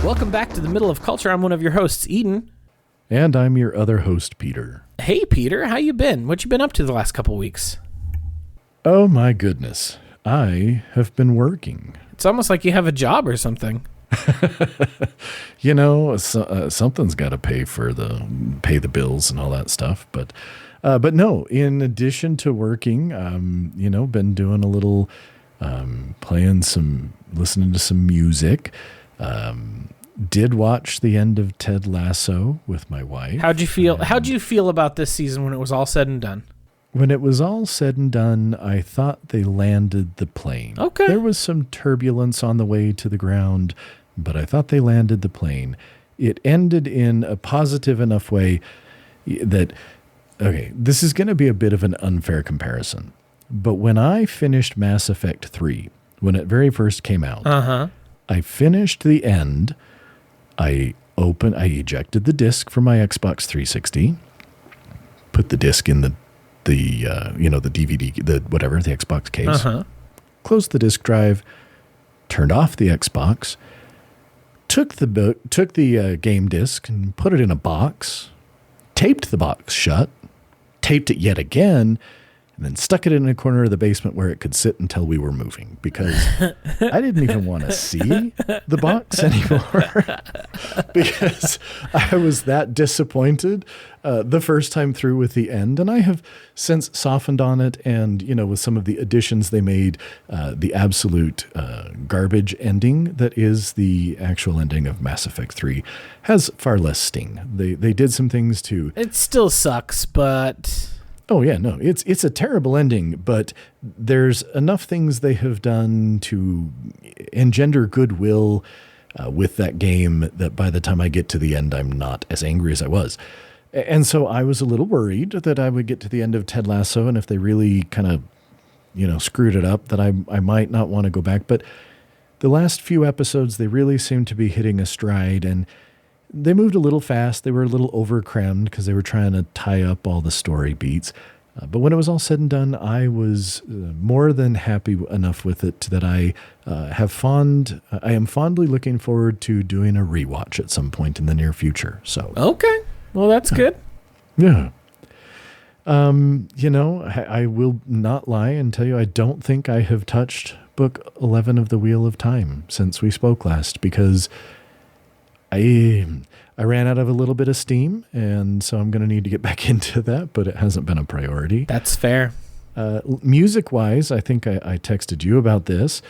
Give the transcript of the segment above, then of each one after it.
Welcome back to the Middle of Culture. I'm one of your hosts, Eden. And I'm your other host, Peter. Hey, Peter. How you been? What you been up to the last couple weeks? Oh, my goodness. I have been working. It's almost like you have a job or something. You know, something's got to pay the bills and all that stuff. But no, in addition to working, been doing a little listening to some music. Did watch the end of Ted Lasso with my wife. How'd you feel about this season when it was all said and done? When it was all said and done, I thought they landed the plane. Okay. There was some turbulence on the way to the ground, but I thought they landed the plane. It ended in a positive enough way that, okay, this is going to be a bit of an unfair comparison. But when I finished Mass Effect 3, when it very first came out, I finished the end. I ejected the disc from my Xbox 360, put the disc in the DVD, the Xbox case, closed the disc drive, turned off the Xbox, took the game disc and put it in a box, taped the box shut, taped it yet again, and then stuck it in a corner of the basement where it could sit until we were moving, because I didn't even want to see the box anymore because I was that disappointed the first time through with the end. And I have since softened on it, and, with some of the additions they made, the absolute garbage ending that is the actual ending of Mass Effect 3 has far less sting. They did some things to... It still sucks, but... Oh, yeah, no, it's a terrible ending, but there's enough things they have done to engender goodwill with that game that by the time I get to the end, I'm not as angry as I was. And so I was a little worried that I would get to the end of Ted Lasso, and if they really kind of, screwed it up, that I might not want to go back. But the last few episodes, they really seem to be hitting a stride, and they moved a little fast. They were a little overcrammed because they were trying to tie up all the story beats. But when it was all said and done, I was more than happy enough with it that I am fondly looking forward to doing a rewatch at some point in the near future. So okay, well, that's good. Yeah. I will not lie and tell you I don't think I have touched book 11 of the Wheel of Time since we spoke last, because I ran out of a little bit of steam, and so I'm going to need to get back into that, but it hasn't been a priority. That's fair. Music-wise, I think I texted you about this.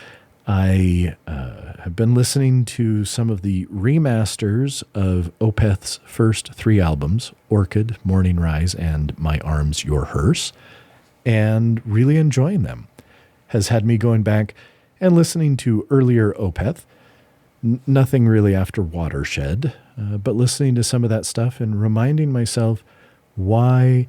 I have been listening to some of the remasters of Opeth's first 3 albums, Orchid, Morning Rise, and My Arms, Your Hearse, and really enjoying them. Has had me going back and listening to earlier Opeth. Nothing really after Watershed, but listening to some of that stuff and reminding myself why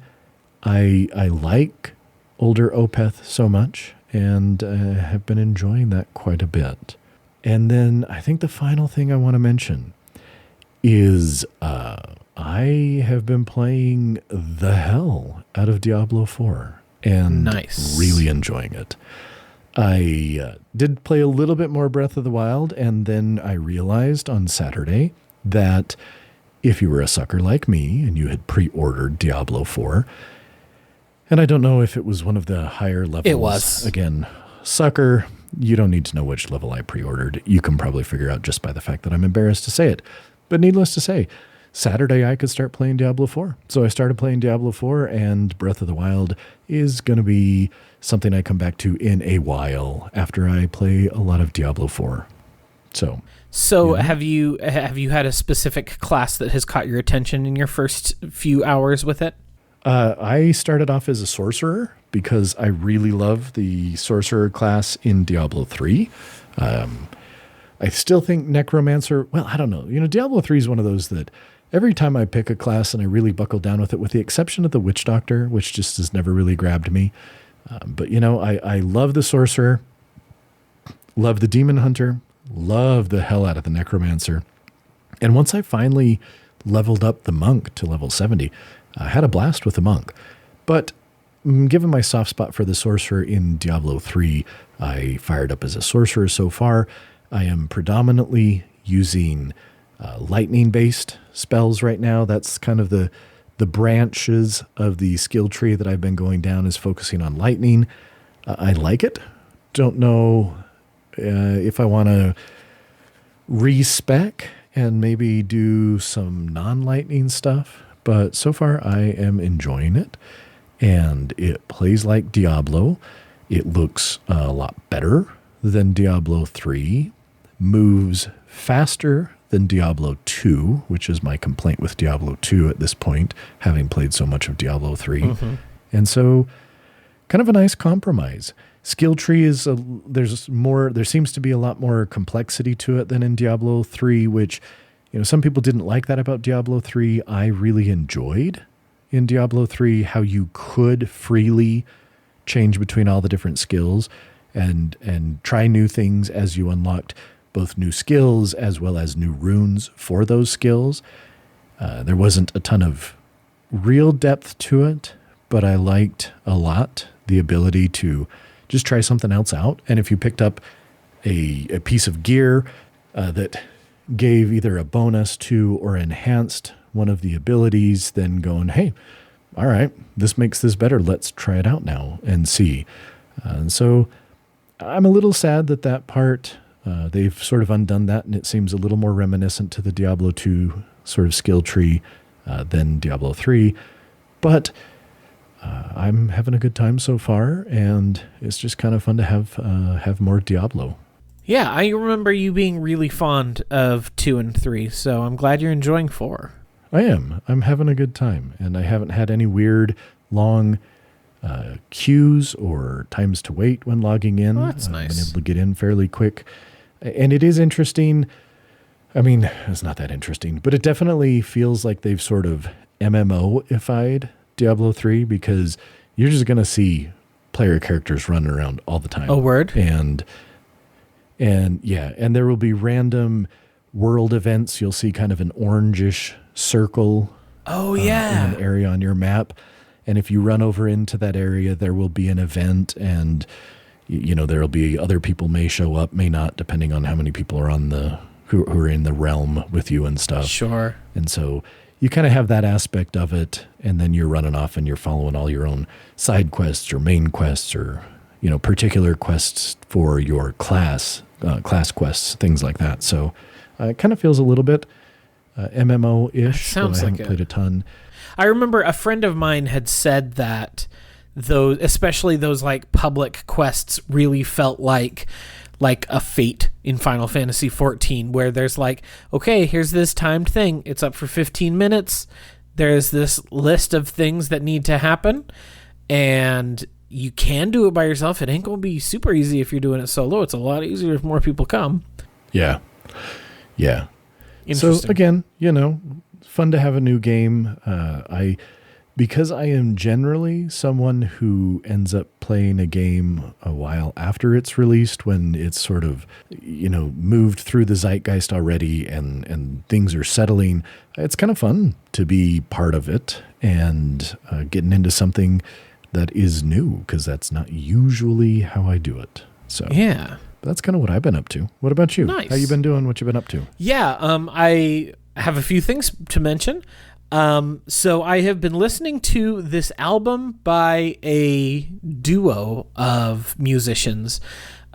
I like older Opeth so much, and have been enjoying that quite a bit. And then I think the final thing I want to mention is I have been playing the hell out of Diablo 4 and really enjoying it. I did play a little bit more Breath of the Wild, and then I realized on Saturday that if you were a sucker like me and you had pre-ordered Diablo 4, and I don't know if it was one of the higher levels. It was. Again, sucker, you don't need to know which level I pre-ordered. You can probably figure out just by the fact that I'm embarrassed to say it. But needless to say, Saturday I could start playing Diablo 4. So I started playing Diablo 4, and Breath of the Wild is going to be something I come back to in a while after I play a lot of Diablo 4. So have you had a specific class that has caught your attention in your first few hours with it? I started off as a sorcerer because I really love the sorcerer class in Diablo 3. I still think necromancer, well, I don't know. Diablo 3 is one of those that every time I pick a class and I really buckle down with it, with the exception of the witch doctor, which just has never really grabbed me. But I love the sorcerer, love the demon hunter, love the hell out of the necromancer. And once I finally leveled up the monk to level 70, I had a blast with the monk. But given my soft spot for the sorcerer in Diablo 3, I fired up as a sorcerer so far. I am predominantly using lightning-based spells right now. That's kind of the branches of the skill tree that I've been going down is focusing on lightning. I like it. Don't know if I want to respec and maybe do some non-lightning stuff, but so far I am enjoying it, and it plays like Diablo. It looks a lot better than Diablo 3, moves faster than Diablo 2, which is my complaint with Diablo 2 at this point, having played so much of Diablo 3. Mm-hmm. And so kind of a nice compromise. Skill tree there seems to be a lot more complexity to it than in Diablo 3, which, some people didn't like that about Diablo 3. I really enjoyed in Diablo 3 how you could freely change between all the different skills and try new things as you unlocked both new skills as well as new runes for those skills. There wasn't a ton of real depth to it, but I liked a lot the ability to just try something else out. And if you picked up a piece of gear that gave either a bonus to or enhanced one of the abilities, then going, hey, all right, this makes this better. Let's try it out now and see. And so I'm a little sad that part, they've sort of undone that, and it seems a little more reminiscent to the Diablo 2 sort of skill tree than Diablo 3. But I'm having a good time so far, and it's just kind of fun to have more Diablo. Yeah, I remember you being really fond of 2 and 3, so I'm glad you're enjoying 4. I am. I'm having a good time, and I haven't had any weird, long queues or times to wait when logging in. Oh, that's nice. I've been able to get in fairly quick. And it is interesting. I mean, it's not that interesting, but it definitely feels like they've sort of MMO-ified Diablo 3, because you're just going to see player characters running around all the time. Oh, word? And yeah, and there will be random world events. You'll see kind of an orangish circle in an area on your map. And if you run over into that area, there will be an event, and there'll be other people may show up, may not, depending on how many people are on who are in the realm with you and stuff. Sure. And so you kind of have that aspect of it, and then you're running off and you're following all your own side quests or main quests or, particular quests for your class quests, things like that. So it kind of feels a little bit MMO-ish. Sounds I like haven't played a ton. I remember a friend of mine had said that those, especially those like public quests, really felt like a Fate in Final Fantasy XIV, where there's like, okay, here's this timed thing. It's up for 15 minutes. There's this list of things that need to happen, and you can do it by yourself. It ain't going to be super easy if you're doing it solo. It's a lot easier if more people come. Yeah. Yeah. Interesting. So again, fun to have a new game. Because I am generally someone who ends up playing a game a while after it's released, when it's sort of, moved through the zeitgeist already and things are settling. It's kind of fun to be part of it and getting into something that is new, because that's not usually how I do it. So yeah, that's kind of what I've been up to. What about you? Nice. How you been doing? What you been up to? Yeah, I have a few things to mention. So I have been listening to this album by a duo of musicians.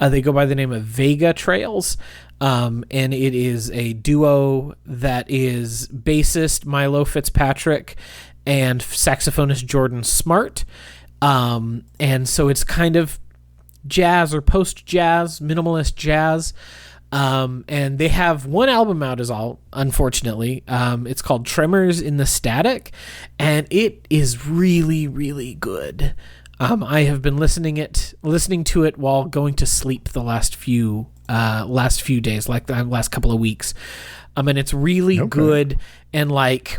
They go by the name of Vega Trails. And it is a duo that is bassist Milo Fitzpatrick and saxophonist Jordan Smart. And so it's kind of jazz or post-jazz, minimalist jazz. And they have one album out is all, unfortunately. It's called Tremors in the Static, and it is really, really good. I have been listening to it while going to sleep the last few days, like the last couple of weeks. And it's really good and like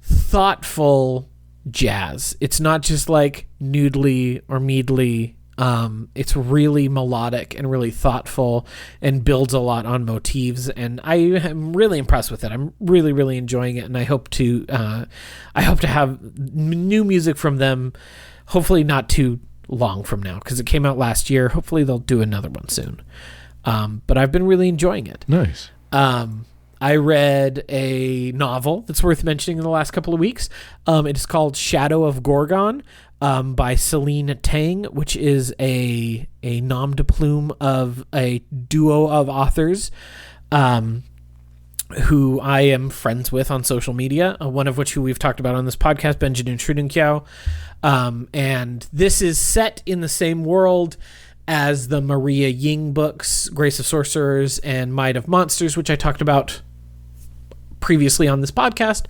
thoughtful jazz. It's not just like noodly or meadly. It's really melodic and really thoughtful and builds a lot on motifs, and I am really impressed with it. I'm really, really enjoying it, and I hope to have new music from them, hopefully not too long from now, because it came out last year. Hopefully they'll do another one soon. But I've been really enjoying it. Nice. I read a novel that's worth mentioning in the last couple of weeks. It is called Shadow of Gorgon by Celine Tang, which is a nom de plume of a duo of authors who I am friends with on social media, one of which who we've talked about on this podcast, Benjamin Trudenkiao. And this is set in the same world as the Maria Ying books, Grace of Sorcerers and Might of Monsters, which I talked about previously on this podcast.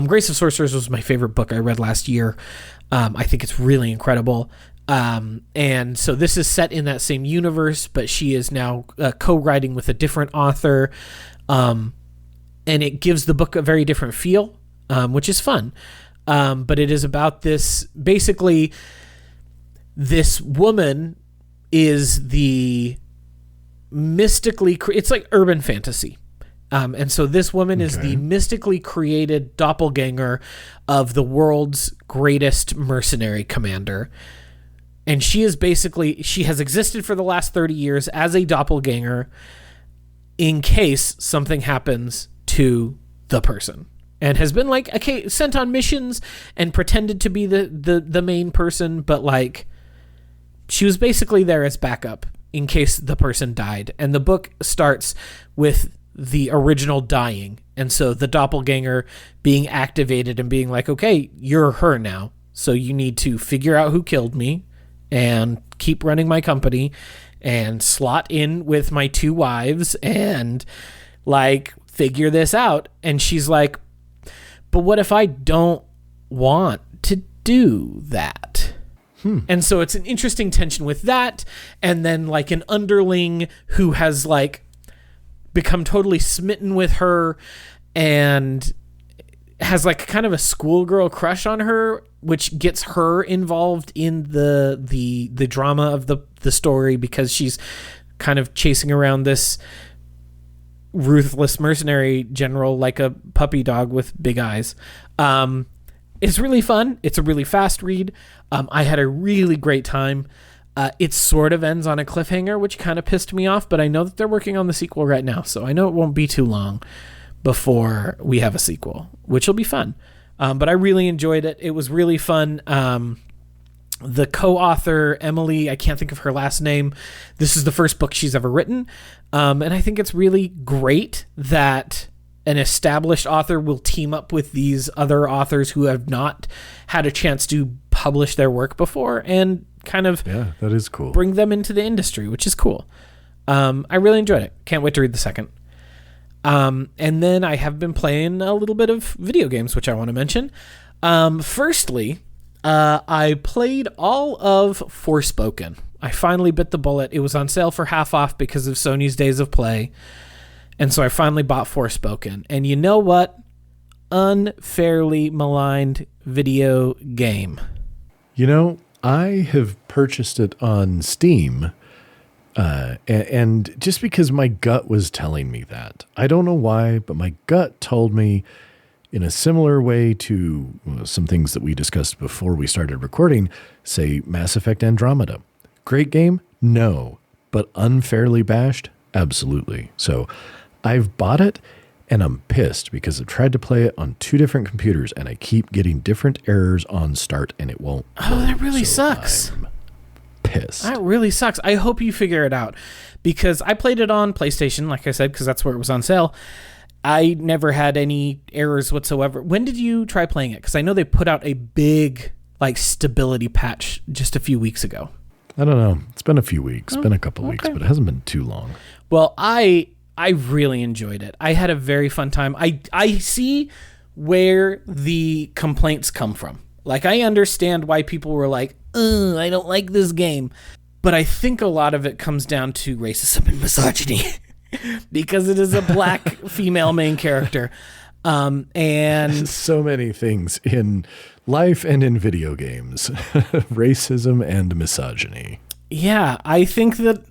Grace of Sorcerers was my favorite book I read last year. I think it's really incredible. And so this is set in that same universe, but she is now co-writing with a different author. And it gives the book a very different feel, which is fun. But it is about this, basically, this woman is the mystically, it's like urban fantasy. And so this woman is the mystically created doppelganger of the world's greatest mercenary commander. And she is basically, she has existed for the last 30 years as a doppelganger in case something happens to the person. And has been like, okay, sent on missions and pretended to be the main person, but like she was basically there as backup in case the person died. And the book starts with the original dying. And so the doppelganger being activated and being like, okay, you're her now. So you need to figure out who killed me and keep running my company and slot in with my 2 wives and like figure this out. And she's like, but what if I don't want to do that? And so it's an interesting tension with that. And then like an underling who has like become totally smitten with her and has like kind of a schoolgirl crush on her, which gets her involved in the drama of the story because she's kind of chasing around this ruthless mercenary general like a puppy dog with big eyes. It's really fun. It's a really fast read. I had a really great time. It sort of ends on a cliffhanger, which kind of pissed me off, but I know that they're working on the sequel right now, so I know it won't be too long before we have a sequel, which will be fun. But I really enjoyed it. It was really fun. The co-author, Emily, I can't think of her last name. This is the first book she's ever written. And I think it's really great that an established author will team up with these other authors who have not had a chance to publish their work before and kind of that is cool. Bring them into the industry, which is cool. I really enjoyed it. Can't wait to read the second. And then I have been playing a little bit of video games, which I want to mention. Firstly, I played all of Forspoken. I finally bit the bullet. It was on sale for half off because of Sony's Days of Play. And so I finally bought Forspoken. And you know what? Unfairly maligned video game. You know, I have purchased it on Steam, and just because my gut was telling me that. I don't know why, but my gut told me in a similar way to some things that we discussed before we started recording, say Mass Effect Andromeda. Great game? No. But unfairly bashed? Absolutely. So I've bought it, and I'm pissed because I've tried to play it on 2 different computers, and I keep getting different errors on start, and it won't. Oh, that really sucks. I'm pissed. That really sucks. I hope you figure it out because I played it on PlayStation, like I said, because that's where it was on sale. I never had any errors whatsoever. When did you try playing it? Because I know they put out a big like stability patch just a few weeks ago. I don't know. It's been a few weeks. It's been a couple weeks, but it hasn't been too long. Well, I really enjoyed it. I had a very fun time. I see where the complaints come from. Like, I understand why people were like, I don't like this game. But I think a lot of it comes down to racism and misogyny because it is a black female main character. And so many things in life and in video games, racism and misogyny. Yeah, I think that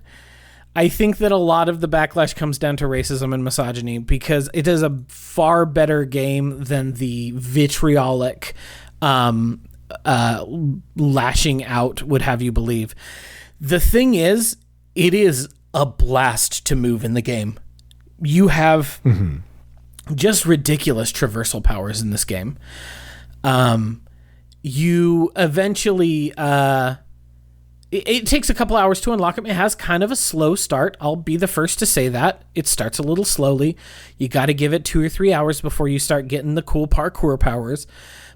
a lot of the backlash comes down to racism and misogyny because it is a far better game than the vitriolic lashing out would have you believe. The thing is, it is a blast to move in the game. You have just ridiculous traversal powers in this game. You eventually, it takes a couple hours to unlock them. It has kind of a slow start. I'll be the first to say that. It starts a little slowly. You got to give it 2 or 3 hours before you start getting the cool parkour powers.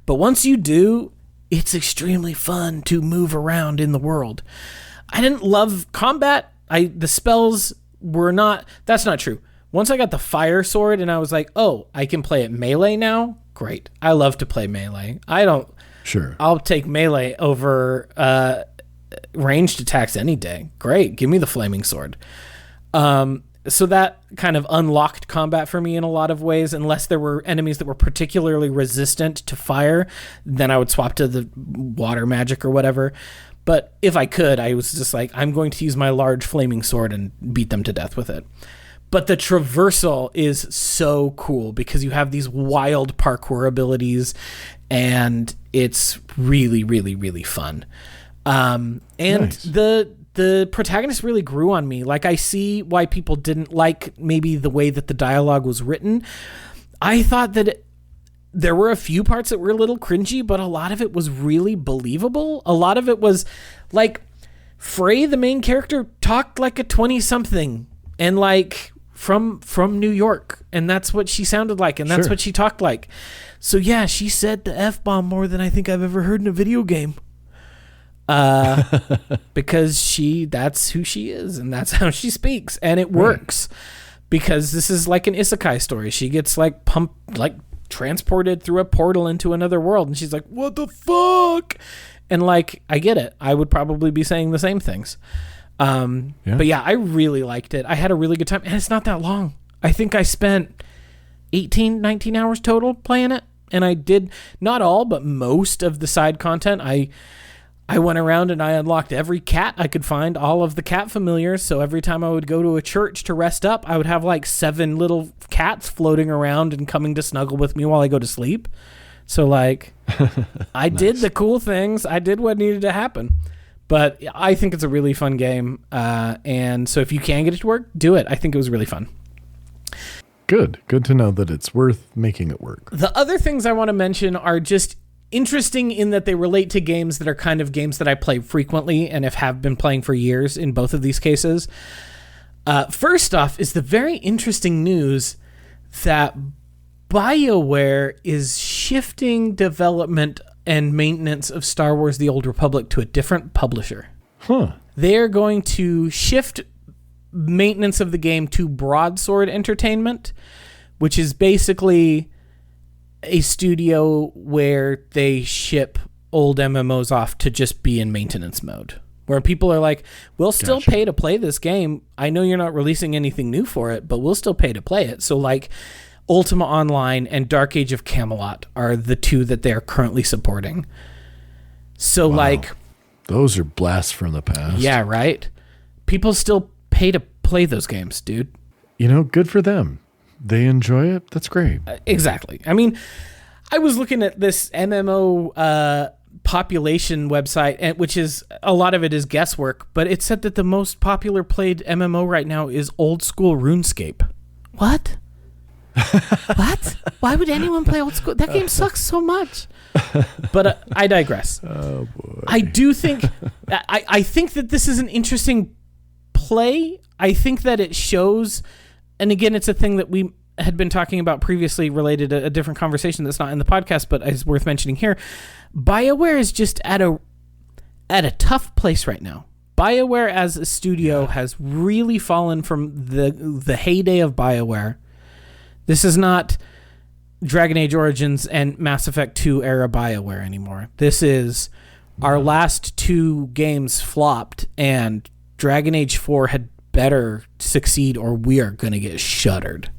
But once you do, it's extremely fun to move around in the world. I didn't love combat. The spells were not, that's not true. Once I got the fire sword and I was like, oh, I can play it melee now? Great. I love to play melee. Sure. I'll take melee over ranged attacks any day. Great. Give me the flaming sword. So that kind of unlocked combat for me in a lot of ways. Unless there were enemies that were particularly resistant to fire, then I would swap to the water magic or whatever. But if I could, I was just like, I'm going to use my large flaming sword and beat them to death with it. But the traversal is so cool because you have these wild parkour abilities, and it's really, really, really fun. And nice. The protagonist really grew on me. Like, I see why people didn't like maybe the way that the dialogue was written. I thought that there were a few parts that were a little cringy, but a lot of it was really believable. A lot of it was like Frey, the main character, talked like a 20-something and like from New York, and that's what she sounded like, and that's Sure. what she talked like. So yeah, she said the F-bomb more than I think I've ever heard in a video game. Because that's who she is, and that's how she speaks, and it works. Because this is like an isekai story. She gets like transported through a portal into another world, and she's like, what the fuck? And like, I get it. I would probably be saying the same things. But yeah, I really liked it. I had a really good time, and it's not that long. I think I spent 18, 19 hours total playing it, and I did not all, but most of the side content. I went around and I unlocked every cat I could find, all of the cat familiars. So every time I would go to a church to rest up, I would have like 7 little cats floating around and coming to snuggle with me while I go to sleep. So like, I did the cool things. I did what needed to happen. But I think it's a really fun game. And so if you can get it to work, do it. I think it was really fun. Good to know that it's worth making it work. The other things I want to mention are just interesting in that they relate to games that are kind of games that I play frequently and have been playing for years in both of these cases. First off is the very interesting news that BioWare is shifting development and maintenance of Star Wars The Old Republic to a different publisher. Huh. They're going to shift maintenance of the game to Broadsword Entertainment, which is basically a studio where they ship old MMOs off to just be in maintenance mode, where people are like, we'll still pay to play this game. I know you're not releasing anything new for it, but we'll still pay to play it. So like Ultima Online and Dark Age of Camelot are the 2 that they're currently supporting. So like, those are blasts from the past. yeah, right. People still pay to play those games, dude. Good for them. They enjoy it. That's great. Exactly. I mean, I was looking at this MMO population website, which is a lot of it is guesswork, but it said that the most popular played MMO right now is old school RuneScape. What? What? Why would anyone play old school? That game sucks so much. But I digress. Oh boy. I do think I think that this is an interesting play. I think that it shows. And again, it's a thing that we had been talking about previously related to a different conversation that's not in the podcast, but is worth mentioning here. BioWare is just at a tough place right now. BioWare as a studio has really fallen from the heyday of BioWare. This is not Dragon Age Origins and Mass Effect 2 era BioWare anymore. This is our last 2 games flopped, and Dragon Age 4 had better succeed or we are going to get shuttered.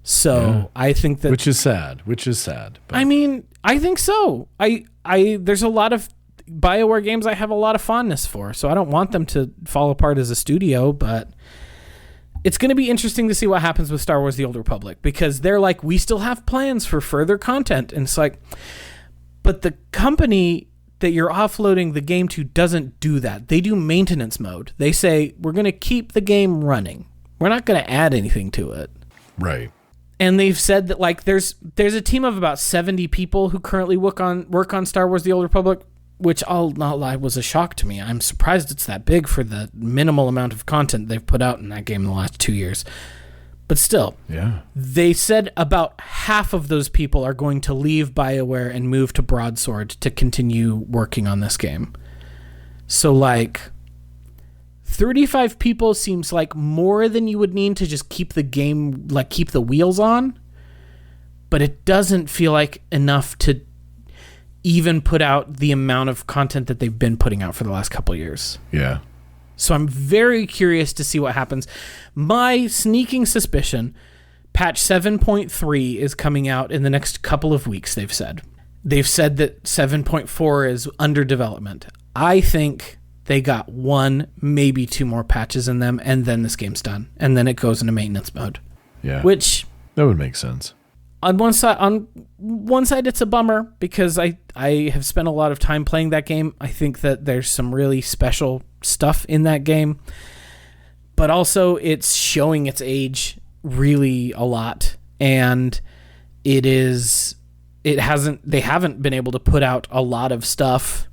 So I think that, which is sad. But. I mean, I think so. There's a lot of BioWare games I have a lot of fondness for, so I don't want them to fall apart as a studio, but it's going to be interesting to see what happens with Star Wars The Old Republic, because they're like, we still have plans for further content. And it's like, but the company that you're offloading the game to doesn't do that. They do maintenance mode. They say, we're going to keep the game running. We're not going to add anything to it. Right. And they've said that like there's a team of about 70 people who currently work on Star Wars: The Old Republic, which I'll not lie was a shock to me. I'm surprised it's that big for the minimal amount of content they've put out in that game in the last 2 years. But still, yeah, they said about half of those people are going to leave BioWare and move to Broadsword to continue working on this game. So like 35 people seems like more than you would need to just keep the game, like keep the wheels on, but it doesn't feel like enough to even put out the amount of content that they've been putting out for the last couple of years. Yeah. So I'm very curious to see what happens. My sneaking suspicion, patch 7.3 is coming out in the next couple of weeks, they've said. They've said that 7.4 is under development. I think they got 1, maybe 2 more patches in them, and then this game's done. And then it goes into maintenance mode. Yeah. Which that would make sense. On one side, it's a bummer because I have spent a lot of time playing that game. I think that there's some really special stuff in that game, but also it's showing its age really a lot, and they haven't been able to put out a lot of stuff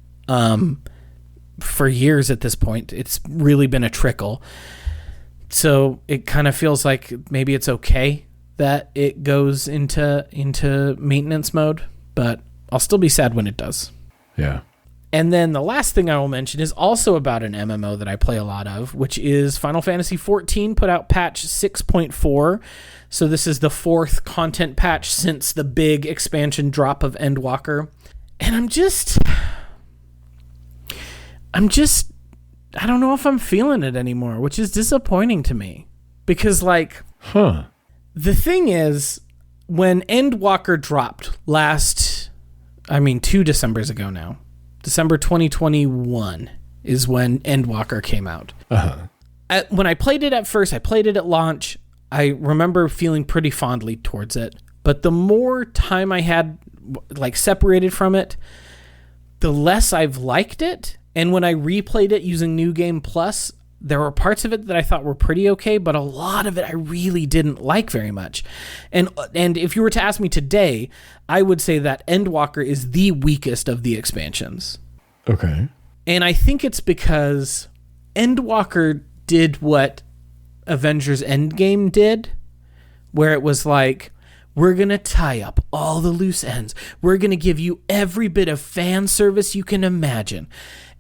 for years at this point. It's really been a trickle. So it kind of feels like maybe it's okay that it goes into maintenance mode, but I'll still be sad when it does. Yeah. And then the last thing I will mention is also about an MMO that I play a lot of, which is Final Fantasy XIV put out patch 6.4. So this is the 4th content patch since the big expansion drop of Endwalker. And I'm just I don't know if I'm feeling it anymore, which is disappointing to me. Because like the thing is, when Endwalker dropped 2 Decembers ago now, December 2021 is when Endwalker came out. Uh-huh. When I played it at first, I played it at launch, I remember feeling pretty fondly towards it. But the more time I had like separated from it, the less I've liked it. And when I replayed it using New Game Plus, there were parts of it that I thought were pretty okay, but a lot of it I really didn't like very much. And if you were to ask me today, I would say that Endwalker is the weakest of the expansions. Okay. And I think it's because Endwalker did what Avengers Endgame did, where it was like, we're going to tie up all the loose ends. We're going to give you every bit of fan service you can imagine.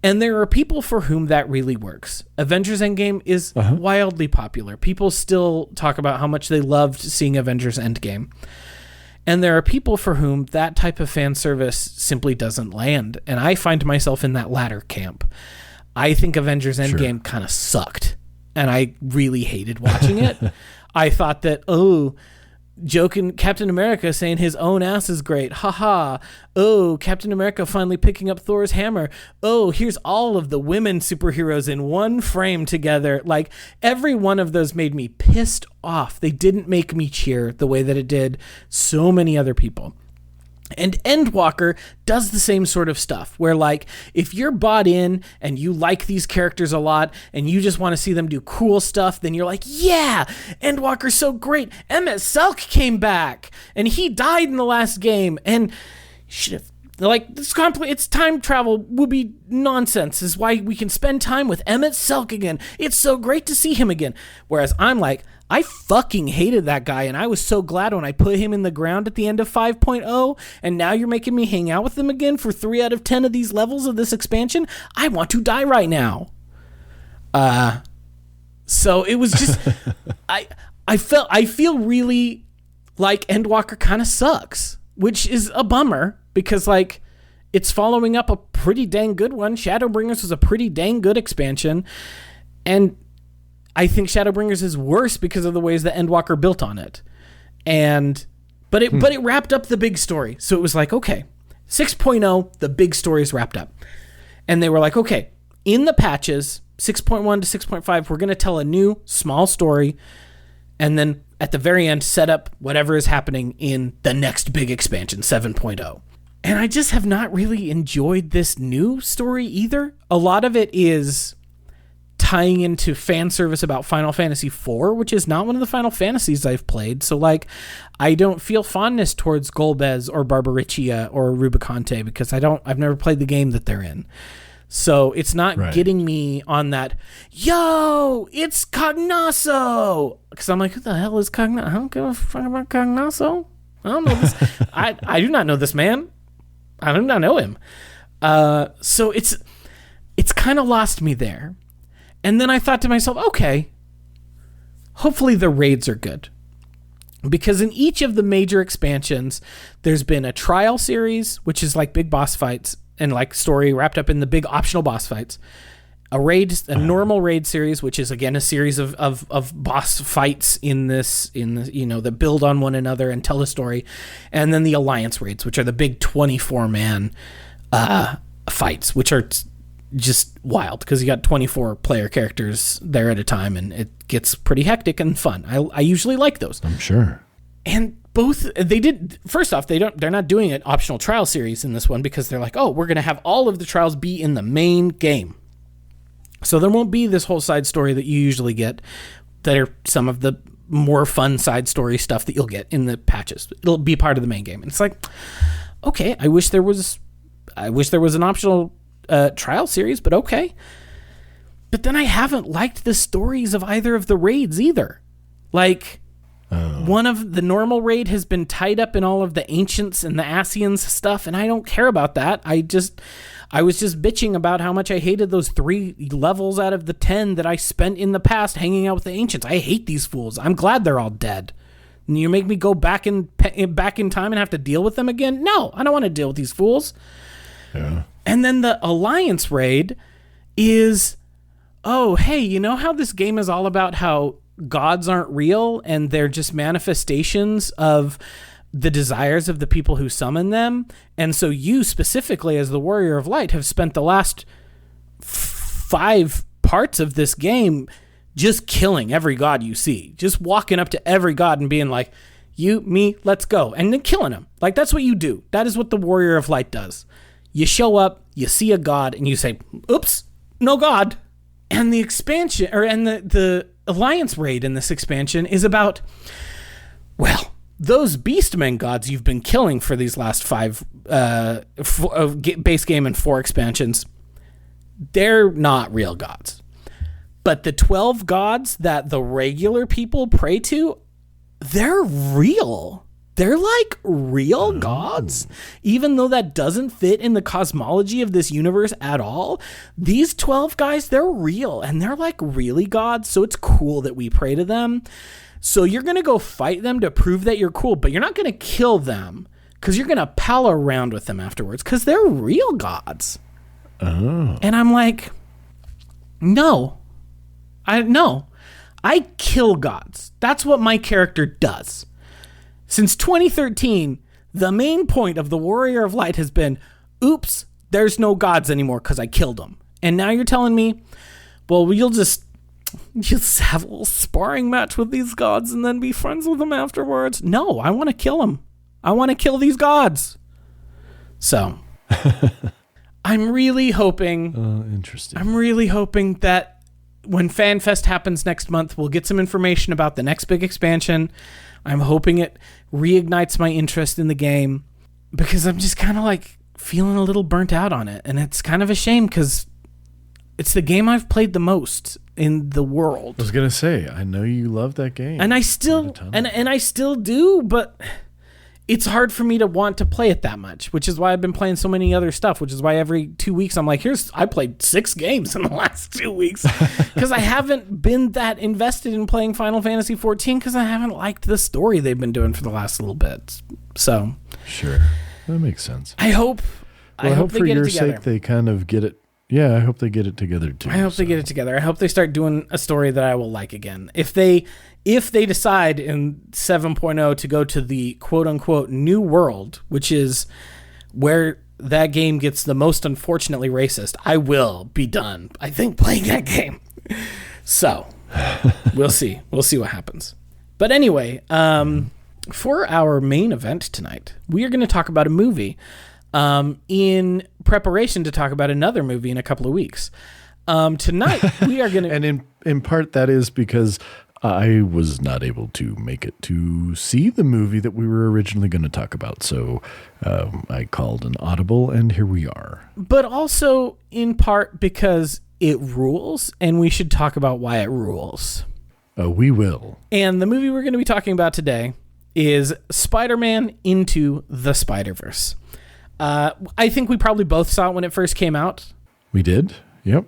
And there are people for whom that really works. Avengers Endgame is wildly popular. People still talk about how much they loved seeing Avengers Endgame. And there are people for whom that type of fan service simply doesn't land. And I find myself in that latter camp. I think Avengers Endgame kind of sucked. And I really hated watching it. I thought that, joking Captain America saying his own ass is great. Haha. Oh, Captain America finally picking up Thor's hammer. Oh, here's all of the women superheroes in one frame together. Like, every one of those made me pissed off. They didn't make me cheer the way that it did so many other people. And Endwalker does the same sort of stuff where, like, if you're bought in and you like these characters a lot and you just want to see them do cool stuff, then you're like, yeah, Endwalker's so great. Emmett Selk came back and he died in the last game and should have, like, it's time travel would be nonsense is why we can spend time with Emmett Selk again. It's so great to see him again. Whereas I'm like, I fucking hated that guy, and I was so glad when I put him in the ground at the end of 5.0, and now you're making me hang out with him again for 3 out of 10 of these levels of this expansion? I want to die right now. So it was just... I feel really like Endwalker kind of sucks, which is a bummer, because, like, it's following up a pretty dang good one. Shadowbringers was a pretty dang good expansion, and I think Shadowbringers is worse because of the ways that Endwalker built on it. But it wrapped up the big story. So it was like, okay, 6.0, the big story is wrapped up. And they were like, okay, in the patches, 6.1 to 6.5, we're going to tell a new small story. And then at the very end, set up whatever is happening in the next big expansion, 7.0. And I just have not really enjoyed this new story either. A lot of it is tying into fan service about Final Fantasy IV, which is not one of the Final Fantasies I've played. So, like, I don't feel fondness towards Golbez or Barbariccia or Rubicante because I've never played the game that they're in. So it's not getting me on that, yo, it's Cognasso. Because I'm like, who the hell is Cognasso? I don't give a fuck about Cognasso. I don't know this. I do not know this man. I do not know him. So it's kind of lost me there. And then I thought to myself, okay, hopefully the raids are good. Because in each of the major expansions, there's been a trial series, which is like big boss fights, and like story wrapped up in the big optional boss fights, a normal raid series, which is again a series of boss fights that build on one another and tell a story, and then the alliance raids, which are the big 24-man fights, which are just wild because you got 24 player characters there at a time, and it gets pretty hectic and fun. I usually like those. I'm sure. And first off, they're not doing an optional trial series in this one because they're like, oh, we're going to have all of the trials be in the main game. So there won't be this whole side story that you usually get that are some of the more fun side story stuff that you'll get in the patches. It'll be part of the main game. And it's like, okay, I wish there was an optional trial series, but okay. But then I haven't liked the stories of either of the raids either. Like, one of the normal raid has been tied up in all of the Ancients and the Asians stuff, and I don't care about that. I was just bitching about how much I hated those 3 levels out of the 10 that I spent in the past hanging out with the Ancients. I hate these fools. I'm glad they're all dead. And you make me go back in time and have to deal with them again? No, I don't want to deal with these fools. Yeah. And then the Alliance raid is, oh, hey, you know how this game is all about how gods aren't real and they're just manifestations of the desires of the people who summon them? And so you specifically, as the Warrior of Light, have spent the last 5 parts of this game just killing every god you see, just walking up to every god and being like, you, me, let's go, and then killing them. Like, that's what you do. That is what the Warrior of Light does. You show up, you see a god, and you say, oops, no god. And the expansion, the Alliance raid in this expansion is about, well, those Beastmen gods you've been killing for these last 5 base game and 4 expansions, they're not real gods. But the 12 gods that the regular people pray to, they're real. They're like real gods. Even though that doesn't fit in the cosmology of this universe at all, these 12 guys, they're real and they're like really gods. So it's cool that we pray to them. So you're going to go fight them to prove that you're cool, but you're not going to kill them because you're going to pal around with them afterwards because they're real gods. Oh. And I'm like, no. I kill gods. That's what my character does. Since 2013, the main point of the Warrior of Light has been, oops, there's no gods anymore because I killed them. And now you're telling me, well, you'll just have a little sparring match with these gods and then be friends with them afterwards. No, I want to kill them. I want to kill these gods. So, I'm really hoping... interesting. I'm really hoping that when FanFest happens next month, we'll get some information about the next big expansion. I'm hoping it reignites my interest in the game because I'm just kind of like feeling a little burnt out on it. And it's kind of a shame because it's the game I've played the most in the world. I was going to say, I know you love that game. And I still, and I still do, but it's hard for me to want to play it that much, which is why I've been playing so many other stuff, which is why every 2 weeks I'm like, I played 6 games in the last 2 weeks because I haven't been that invested in playing Final Fantasy XIV because I haven't liked the story they've been doing for the last little bit. So sure, that makes sense. I hope for your sake they kind of get it. Yeah, I hope they get it together too. I hope they get it together. I hope they start doing a story that I will like again. If they decide in 7.0 to go to the quote-unquote new world, which is where that game gets the most unfortunately racist, I will be done, I think, playing that game. So, we'll see. We'll see what happens. But anyway, for our main event tonight, we are going to talk about a movie in preparation to talk about another movie in a couple of weeks. Tonight we are going to... And in part that is because I was not able to make it to see the movie that we were originally going to talk about. So I called an audible, and here we are. But also in part because it rules, and we should talk about why it rules. We will. And the movie we're going to be talking about today is Spider-Man Into the Spider-Verse. I think we probably both saw it when it first came out. We did? Yep.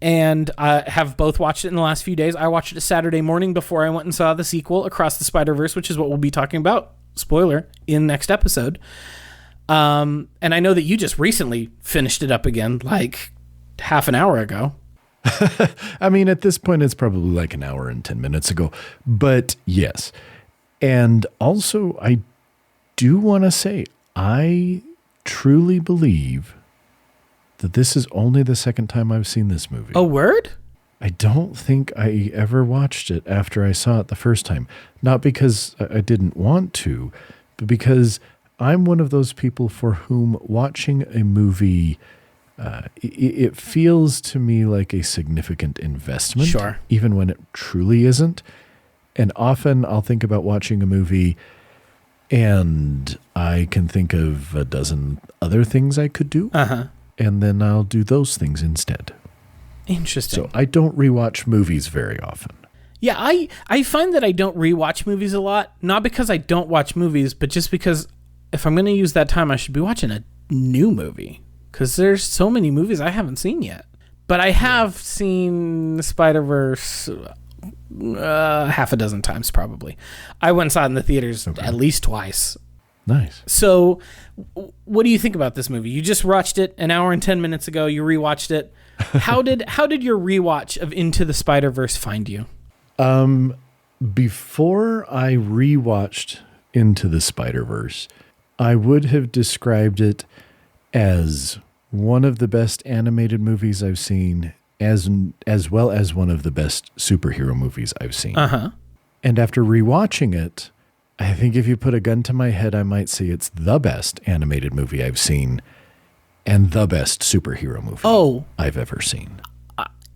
And have both watched it in the last few days. I watched it Saturday morning before I went and saw the sequel, Across the Spider-Verse, which is what we'll be talking about, spoiler, in next episode. And I know that you just recently finished it up again, like half an hour ago. I mean, at this point, it's probably like an hour and 10 minutes ago. But yes. And also, I do want to say, I truly believe that this is only the second time I've seen this movie. A word? I don't think I ever watched it after I saw it the first time. Not because I didn't want to, but because I'm one of those people for whom watching a movie, it feels to me like a significant investment. Sure. Even when it truly isn't. And often I'll think about watching a movie and I can think of a dozen other things I could do. Uh-huh. And then I'll do those things instead. Interesting. So I don't rewatch movies very often. Yeah, I find that I don't rewatch movies a lot, not because I don't watch movies, but just because if I'm going to use that time, I should be watching a new movie, because there's so many movies I haven't seen yet. But I have seen Spider-Verse half a dozen times, probably. I went and saw it in the theaters at least twice. Nice. So what do you think about this movie? You just watched it an hour and 10 minutes ago. You rewatched it. How did your rewatch of Into the Spider-Verse find you? Before I rewatched Into the Spider-Verse, I would have described it as one of the best animated movies I've seen, as well as one of the best superhero movies I've seen. Uh-huh. And after rewatching it, I think if you put a gun to my head, I might say it's the best animated movie I've seen and the best superhero movie I've ever seen.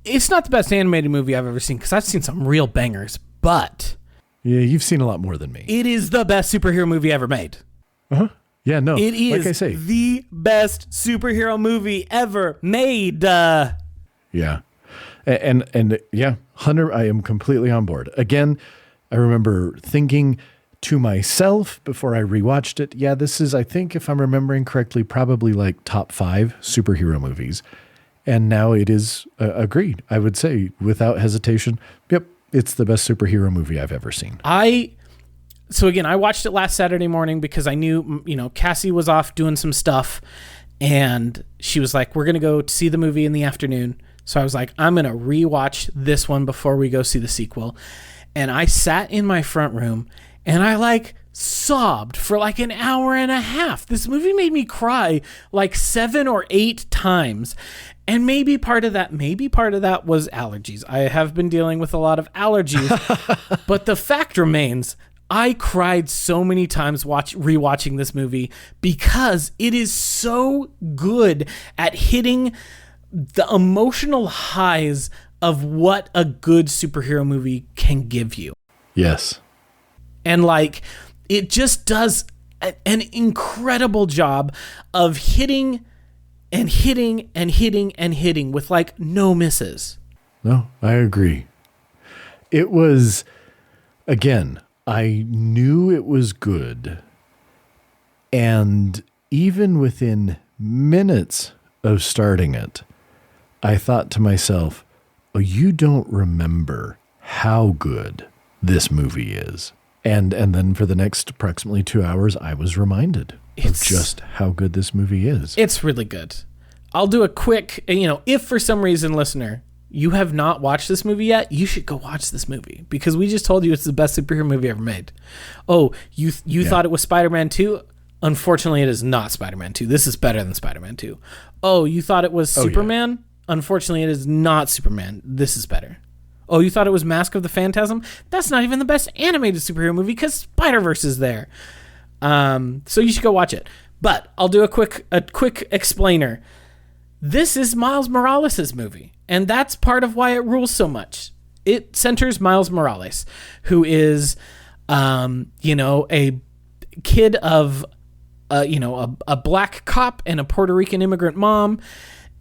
It's not the best animated movie I've ever seen, because I've seen some real bangers, but... Yeah, you've seen a lot more than me. It is the best superhero movie ever made. Uh-huh. Yeah, no. It is like I say, the best superhero movie ever made. Yeah. And yeah, Hunter, I am completely on board. Again, I remember thinking to myself before I rewatched it, yeah, this is, I think, if I'm remembering correctly, probably like top 5 superhero movies. And now it is agreed. I would say without hesitation, yep, it's the best superhero movie I've ever seen. So again, I watched it last Saturday morning because I knew, Cassie was off doing some stuff, and she was like, we're going to go see the movie in the afternoon. So I was like, I'm going to rewatch this one before we go see the sequel. And I sat in my front room and I sobbed for like an hour and a half. This movie made me cry like 7 or 8 times. And maybe part of that was allergies. I have been dealing with a lot of allergies, but the fact remains, I cried so many times rewatching this movie because it is so good at hitting the emotional highs of what a good superhero movie can give you. Yes. And it just does an incredible job of hitting and hitting and hitting and hitting with no misses. No, I agree. It was, again, I knew it was good. And even within minutes of starting it, I thought to myself, oh, you don't remember how good this movie is. And then for the next approximately 2 hours, I was reminded of just how good this movie is. It's really good. I'll do a quick, if for some reason, listener, you have not watched this movie yet, you should go watch this movie, because we just told you it's the best superhero movie ever made. Oh, you thought it was Spider-Man 2? Unfortunately, it is not Spider-Man 2. This is better than Spider-Man 2. Oh, you thought it was Superman? Yeah. Unfortunately, it is not Superman. This is better. Oh, you thought it was Mask of the Phantasm? That's not even the best animated superhero movie because Spider-Verse is there. So you should go watch it. But I'll do a quick explainer. This is Miles Morales' movie. And that's part of why it rules so much. It centers Miles Morales, who is, a kid of, a black cop and a Puerto Rican immigrant mom,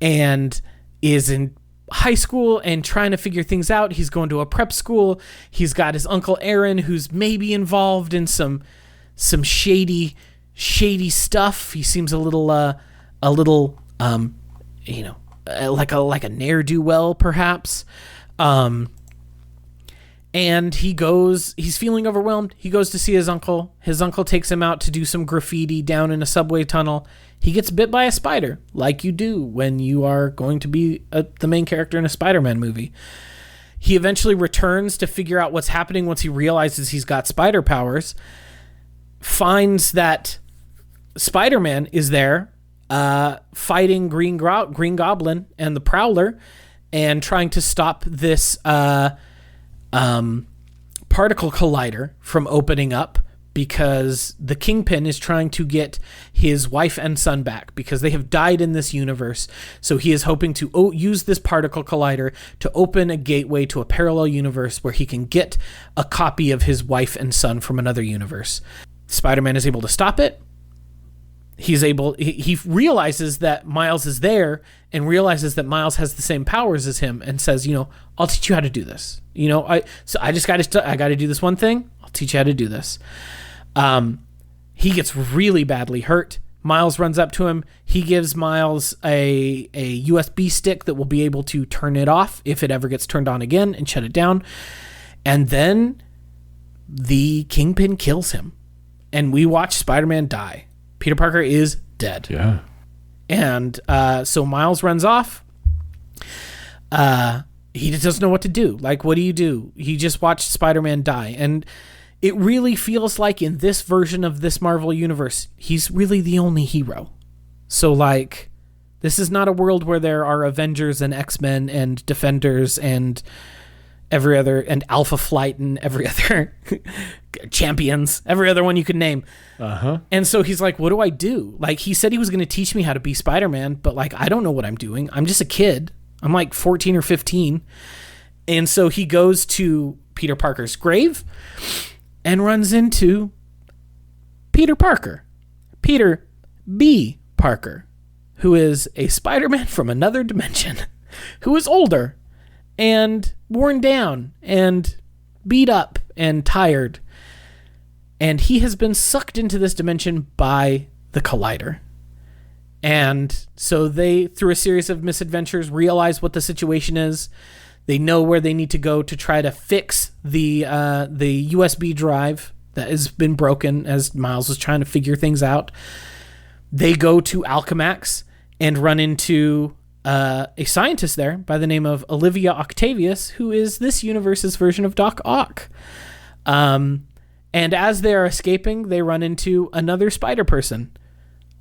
and is in high school and trying to figure things out. He's going to a prep school. He's got his uncle Aaron, who's maybe involved in some shady stuff. He seems a little like a ne'er-do-well, perhaps. And he's feeling overwhelmed. He goes to see his uncle. His uncle takes him out to do some graffiti down in a subway tunnel. He gets bit by a spider, like you do when you are going to be the main character in a Spider-Man movie. He eventually returns to figure out what's happening once he realizes he's got spider powers. Finds that Spider-Man is there, fighting Green Goblin and the Prowler, and trying to stop this particle collider from opening up, because the Kingpin is trying to get his wife and son back because they have died in this universe. So he is hoping to use this particle collider to open a gateway to a parallel universe where he can get a copy of his wife and son from another universe. Spider-Man is able to stop it. He realizes that Miles is there and realizes that Miles has the same powers as him and says, I'll teach you how to do this. I got to do this one thing. I'll teach you how to do this. He gets really badly hurt. Miles runs up to him. He gives Miles a USB stick that will be able to turn it off if it ever gets turned on again and shut it down. And then the Kingpin kills him. And we watch Spider-Man die. Peter Parker is dead. Yeah. And so Miles runs off. He just doesn't know what to do. Like, what do you do? He just watched Spider-Man die. And it really feels like in this version of this Marvel universe, he's really the only hero. So, like, this is not a world where there are Avengers and X-Men and Defenders and every other, and Alpha Flight and every other champions, every other one you could name. Uh-huh. And so he's like, what do I do? Like, he said he was going to teach me how to be Spider-Man, but like, I don't know what I'm doing. I'm just a kid. I'm like 14 or 15. And so he goes to Peter Parker's grave and runs into Peter Parker, Peter B. Parker, who is a Spider-Man from another dimension, who is older and worn down and beat up and tired. And he has been sucked into this dimension by the Collider. And so they, through a series of misadventures, realize what the situation is. They know where they need to go to try to fix the USB drive that has been broken as Miles was trying to figure things out. They go to Alchemax and run into a scientist there by the name of Olivia Octavius, who is this universe's version of Doc Ock. And as they are escaping, they run into another spider person,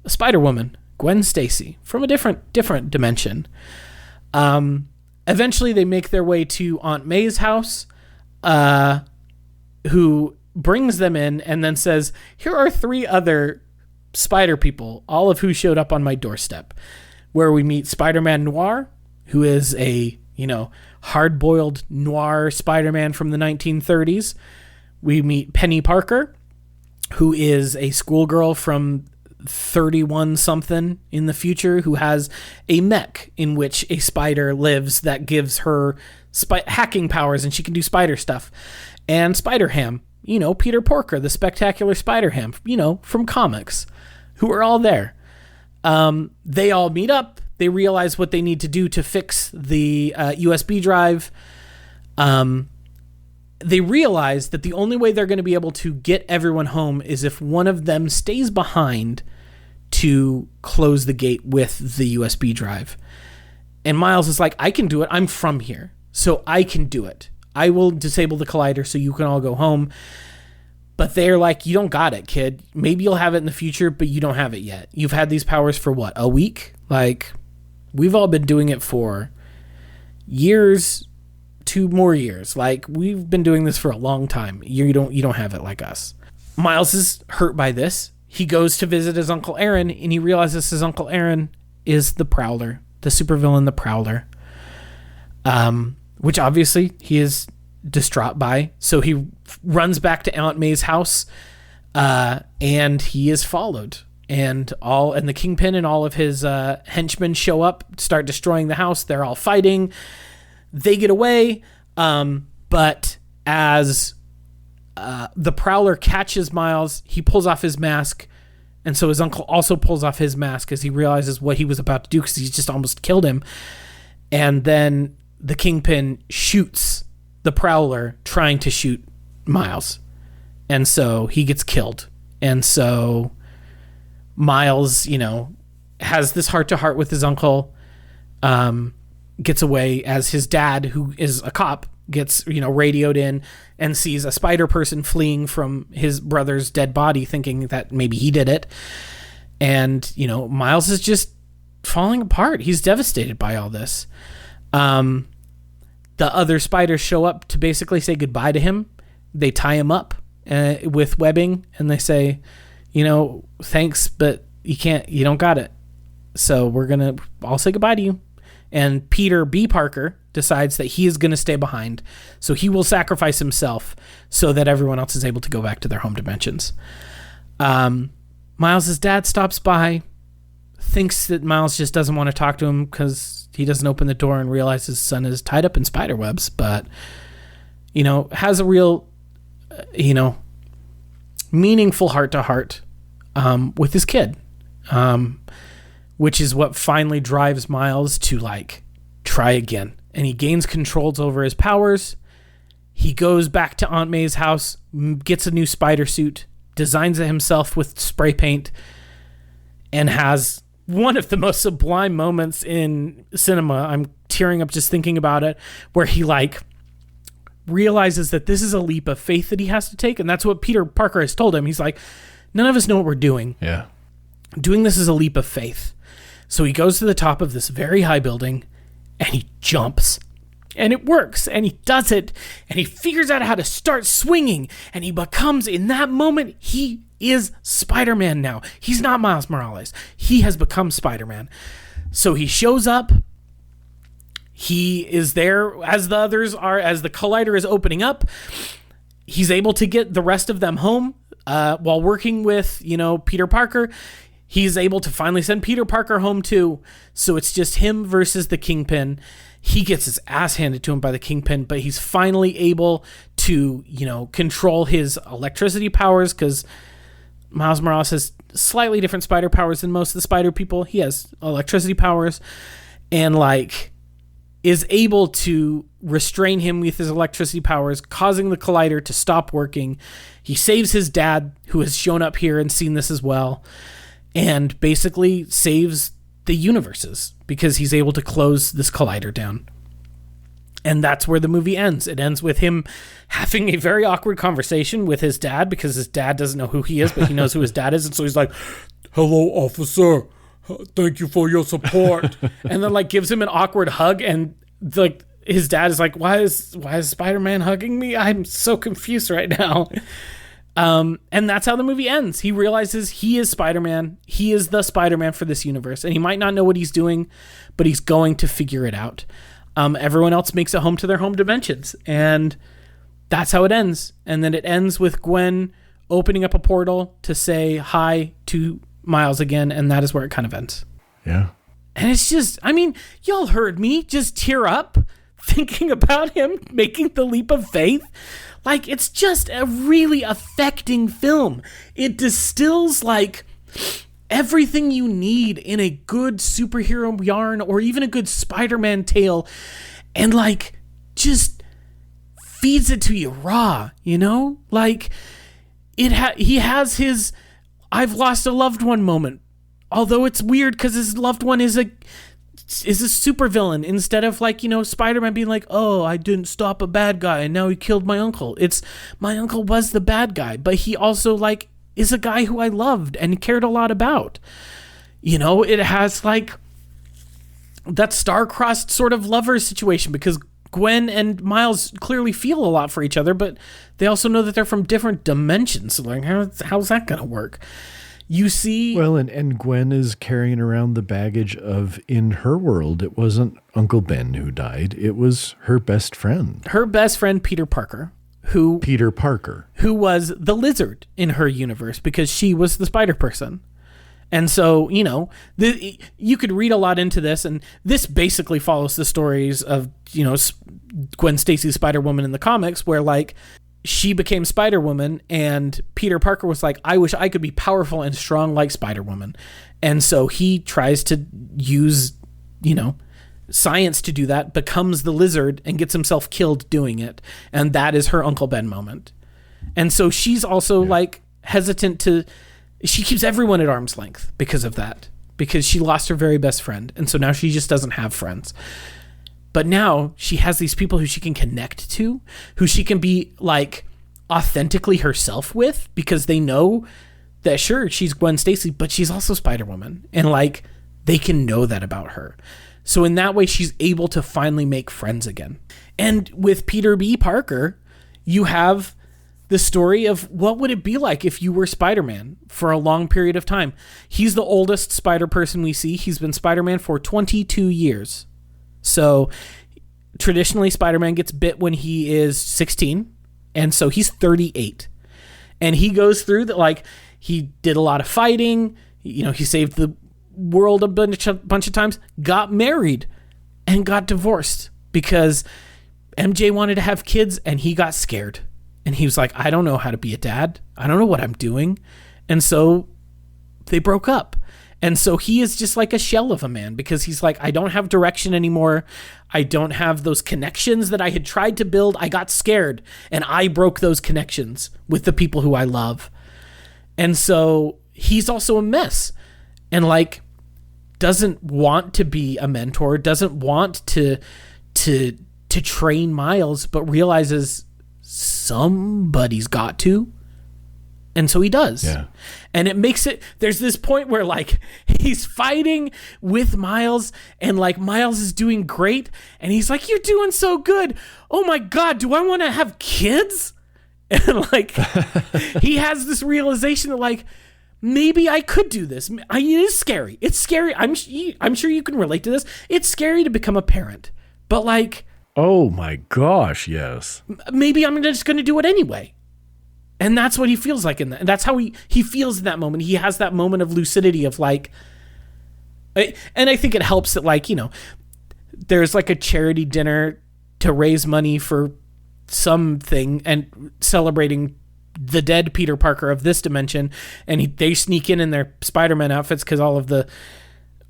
a Spider Woman, Gwen Stacy, from a different dimension. Eventually, they make their way to Aunt May's house, who brings them in and then says, here are 3 other spider people, all of who showed up on my doorstep, where we meet Spider-Man Noir, who is a, hard-boiled noir Spider-Man from the 1930s. We meet Penny Parker, who is a schoolgirl from 31-something in the future who has a mech in which a spider lives that gives her hacking powers and she can do spider stuff. And Spider-Ham, Peter Porker, the spectacular Spider-Ham, from comics, who are all there. They all meet up. They realize what they need to do to fix the USB drive. They realize that the only way they're going to be able to get everyone home is if one of them stays behind to close the gate with the USB drive. And Miles is like, I can do it. I'm from here, so I can do it. I will disable the collider so you can all go home. But they're like, you don't got it, kid. Maybe you'll have it in the future, but you don't have it yet. You've had these powers for what, a week? Like, we've all been doing it for years, 2 more years. Like, we've been doing this for a long time. You don't have it like us. Miles is hurt by this. He goes to visit his Uncle Aaron, and he realizes his Uncle Aaron is the Prowler, the supervillain, the Prowler. which obviously he is distraught by. So he runs back to Aunt May's house, and he is followed. And the Kingpin and all of his henchmen show up, start destroying the house. They're all fighting. They get away, but as the Prowler catches Miles, he pulls off his mask, and so his uncle also pulls off his mask as he realizes what he was about to do because he's just almost killed him. And then the Kingpin shoots the Prowler trying to shoot Miles, and so he gets killed. And so Miles, has this heart-to-heart with his uncle, gets away as his dad, who is a cop, gets, radioed in and sees a spider person fleeing from his brother's dead body, thinking that maybe he did it. And, Miles is just falling apart. He's devastated by all this. The other spiders show up to basically say goodbye to him. They tie him up with webbing, and they say, thanks, but you don't got it. So we're going to all say goodbye to you. And Peter B. Parker decides that he is going to stay behind. So he will sacrifice himself so that everyone else is able to go back to their home dimensions. Miles' dad stops by, thinks that Miles just doesn't want to talk to him because he doesn't open the door and realizes his son is tied up in spider webs, but, has a real, meaningful heart-to-heart with his kid, which is what finally drives Miles to, try again. And he gains controls over his powers. He goes back to Aunt May's house, gets a new spider suit, designs it himself with spray paint, and has one of the most sublime moments in cinema. I'm tearing up just thinking about it, where he realizes that this is a leap of faith that he has to take. And that's what Peter Parker has told him. He's like, none of us know what we're doing. Yeah. Doing this is a leap of faith. So he goes to the top of this very high building and he jumps. And it works, and he does it, and he figures out how to start swinging, and he becomes, in that moment, he is Spider-Man now. He's not Miles Morales. He has become Spider-Man. So he shows up. He is there as the others are, as the Collider is opening up. He's able to get the rest of them home while working with, Peter Parker. He's able to finally send Peter Parker home too. So it's just him versus the Kingpin. He gets his ass handed to him by the Kingpin, but he's finally able to, control his electricity powers, because Miles Morales has slightly different spider powers than most of the spider people. He has electricity powers, and is able to restrain him with his electricity powers, causing the Collider to stop working. He saves his dad, who has shown up here and seen this as well, and basically saves the universes because he's able to close this Collider down. And that's where the movie ends. It ends with him having a very awkward conversation with his dad, because his dad doesn't know who he is, but he knows who his dad is. And so he's like, "Hello, officer. Thank you for your support." And then gives him an awkward hug. And his dad is like, why is Spider-Man hugging me? I'm so confused right now. And that's how the movie ends. He realizes he is Spider-Man. He is the Spider-Man for this universe. And he might not know what he's doing, but he's going to figure it out. Everyone else makes it home to their home dimensions. And that's how it ends. And then it ends with Gwen opening up a portal to say hi to Miles again. And that is where it kind of ends. Yeah. And it's just, y'all heard me just tear up thinking about him making the leap of faith. It's just a really affecting film. It distills everything you need in a good superhero yarn, or even a good Spider-Man tale, and just feeds it to you raw, he has his "I've lost a loved one" moment. Although it's weird because his loved one is a supervillain, instead of Spider-Man being like, "Oh, I didn't stop a bad guy and now he killed my uncle." It's, my uncle was the bad guy, but he also is a guy who I loved and cared a lot about. It has that star-crossed sort of lovers situation, because Gwen and Miles clearly feel a lot for each other, but they also know that they're from different dimensions. So how's that gonna work? You see... Well, and Gwen is carrying around the baggage of, in her world, it wasn't Uncle Ben who died. It was her best friend. Her best friend, Peter Parker, who was the lizard in her universe because she was the spider person. And so, you know, you could read a lot into this, and this basically follows the stories of, you know, Gwen Stacy's Spider-Woman in the comics, where, like, she became Spider-Woman, and Peter Parker was like, I wish I could be powerful and strong like Spider-Woman. And so he tries to use, you know, science to do that, becomes the lizard, and gets himself killed doing it. And that is her Uncle Ben moment. And so she's also, like, hesitant to... She keeps everyone at arm's length because of that, because she lost her very best friend. And so now she just doesn't have friends. But now she has these people who she can connect to, who she can be, like, authentically herself with, because they know that, sure, she's Gwen Stacy, but she's also Spider-Woman. And, like, they can know that about her. So in that way, she's able to finally make friends again. And with Peter B. Parker, you have the story of what would it be like if you were Spider-Man for a long period of time. He's the oldest spider person we see. He's been Spider-Man for 22 years. So traditionally, Spider-Man gets bit when he is 16. And so he's 38. And he goes through that, like, he did a lot of fighting. You know, he saved the world a bunch of times, got married, and got divorced because MJ wanted to have kids and he got scared. And he was like, I don't know how to be a dad. I don't know what I'm doing. And so they broke up. And so he is just like a shell of a man because he's like, I don't have direction anymore. I don't have those connections that I had tried to build. I got scared and I broke those connections with the people who I love. And so he's also a mess and, like, doesn't want to be a mentor, doesn't want to train Miles, but realizes somebody's got to. And so he does. Yeah. And it makes it, there's this point where, like, he's fighting with Miles and, like, Miles is doing great. And he's like, you're doing so good. Oh my God, do I want to have kids? And, like, he has this realization that, like, maybe I could do this. It is scary. It's scary. I'm sure you can relate to this. It's scary to become a parent. But, like, oh my gosh, yes. Maybe I'm just going to do it anyway. And that's what he feels like in that. And that's how he feels in that moment. He has that moment of lucidity of, like, and I think it helps that, like, you know, there's, like, a charity dinner to raise money for something and celebrating the dead Peter Parker of this dimension. And they sneak in their Spider-Man outfits because all of the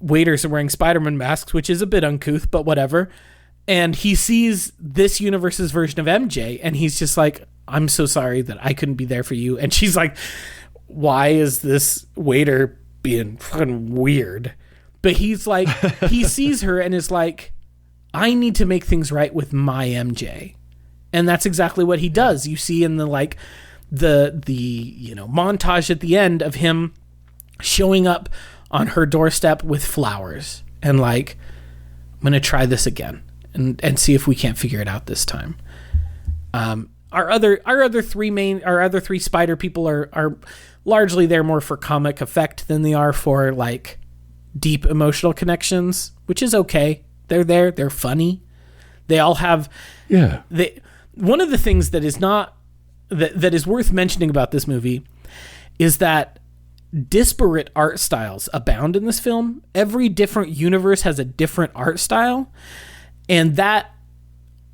waiters are wearing Spider-Man masks, which is a bit uncouth, but whatever. And he sees this universe's version of MJ, and he's just like, I'm so sorry that I couldn't be there for you. And she's like, why is this waiter being fucking weird? But he's like, he sees her and is like, I need to make things right with my MJ. And that's exactly what he does. You see in the, like, the you know, montage at the end of him showing up on her doorstep with flowers and, like, I'm going to try this again. And see if we can't figure it out this time. Our other three spider people are largely there more for comic effect than they are for, like, deep emotional connections, which is okay. They're there. They're funny. They all have. Yeah. One of the things that is not that is worth mentioning about this movie is that disparate art styles abound in this film. Every different universe has a different art style. And that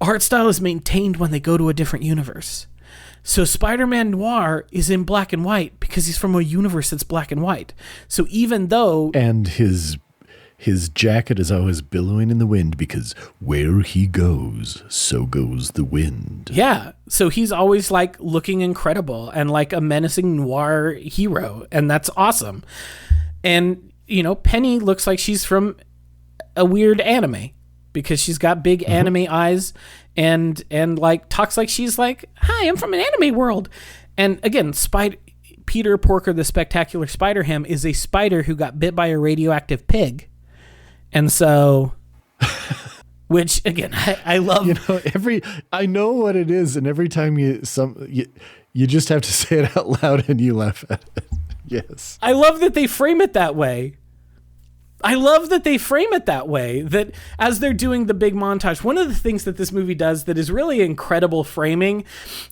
art style is maintained when they go to a different universe. So Spider-Man Noir is in black and white because he's from a universe that's black and white. So even though... And his jacket is always billowing in the wind because where he goes, so goes the wind. Yeah. So he's always, like, looking incredible and like a menacing noir hero. And that's awesome. And, you know, Penny looks like she's from a weird anime. Because she's got big anime eyes and like talks like she's like, hi, I'm from an anime world. And again, Peter Porker, the Spectacular Spider-Ham, is a spider who got bit by a radioactive pig. And so, which again, I love. You know, I know what it is, and every time you just have to say it out loud and you laugh at it. Yes. I love that they frame it that way. That as they're doing the big montage, one of the things that this movie does that is really incredible framing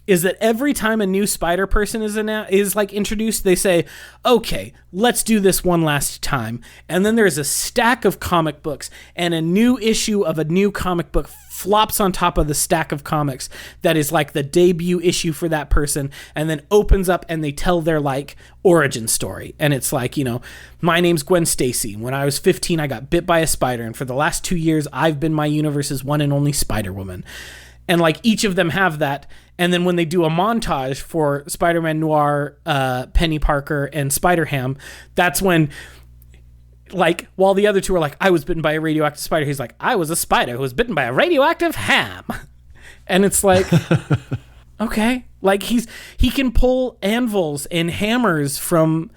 is that every time a new Spider person is like introduced, they say, okay, let's do this one last time. And then there's a stack of comic books and a new issue of a new comic book flops on top of the stack of comics that is like the debut issue for that person, and then opens up and they tell their like origin story. And it's like, my name's Gwen Stacy. When I was 15, I got bit by a spider, and for the last 2 years, I've been my universe's one and only Spider-Woman. And like each of them have that. And then when they do a montage for Spider-Man Noir, Penny Parker, and Spider-Ham, that's when, like, while the other two are like, I was bitten by a radioactive spider, he's like, I was a spider who was bitten by a radioactive ham. And it's like, okay. Like, he can pull anvils and hammers from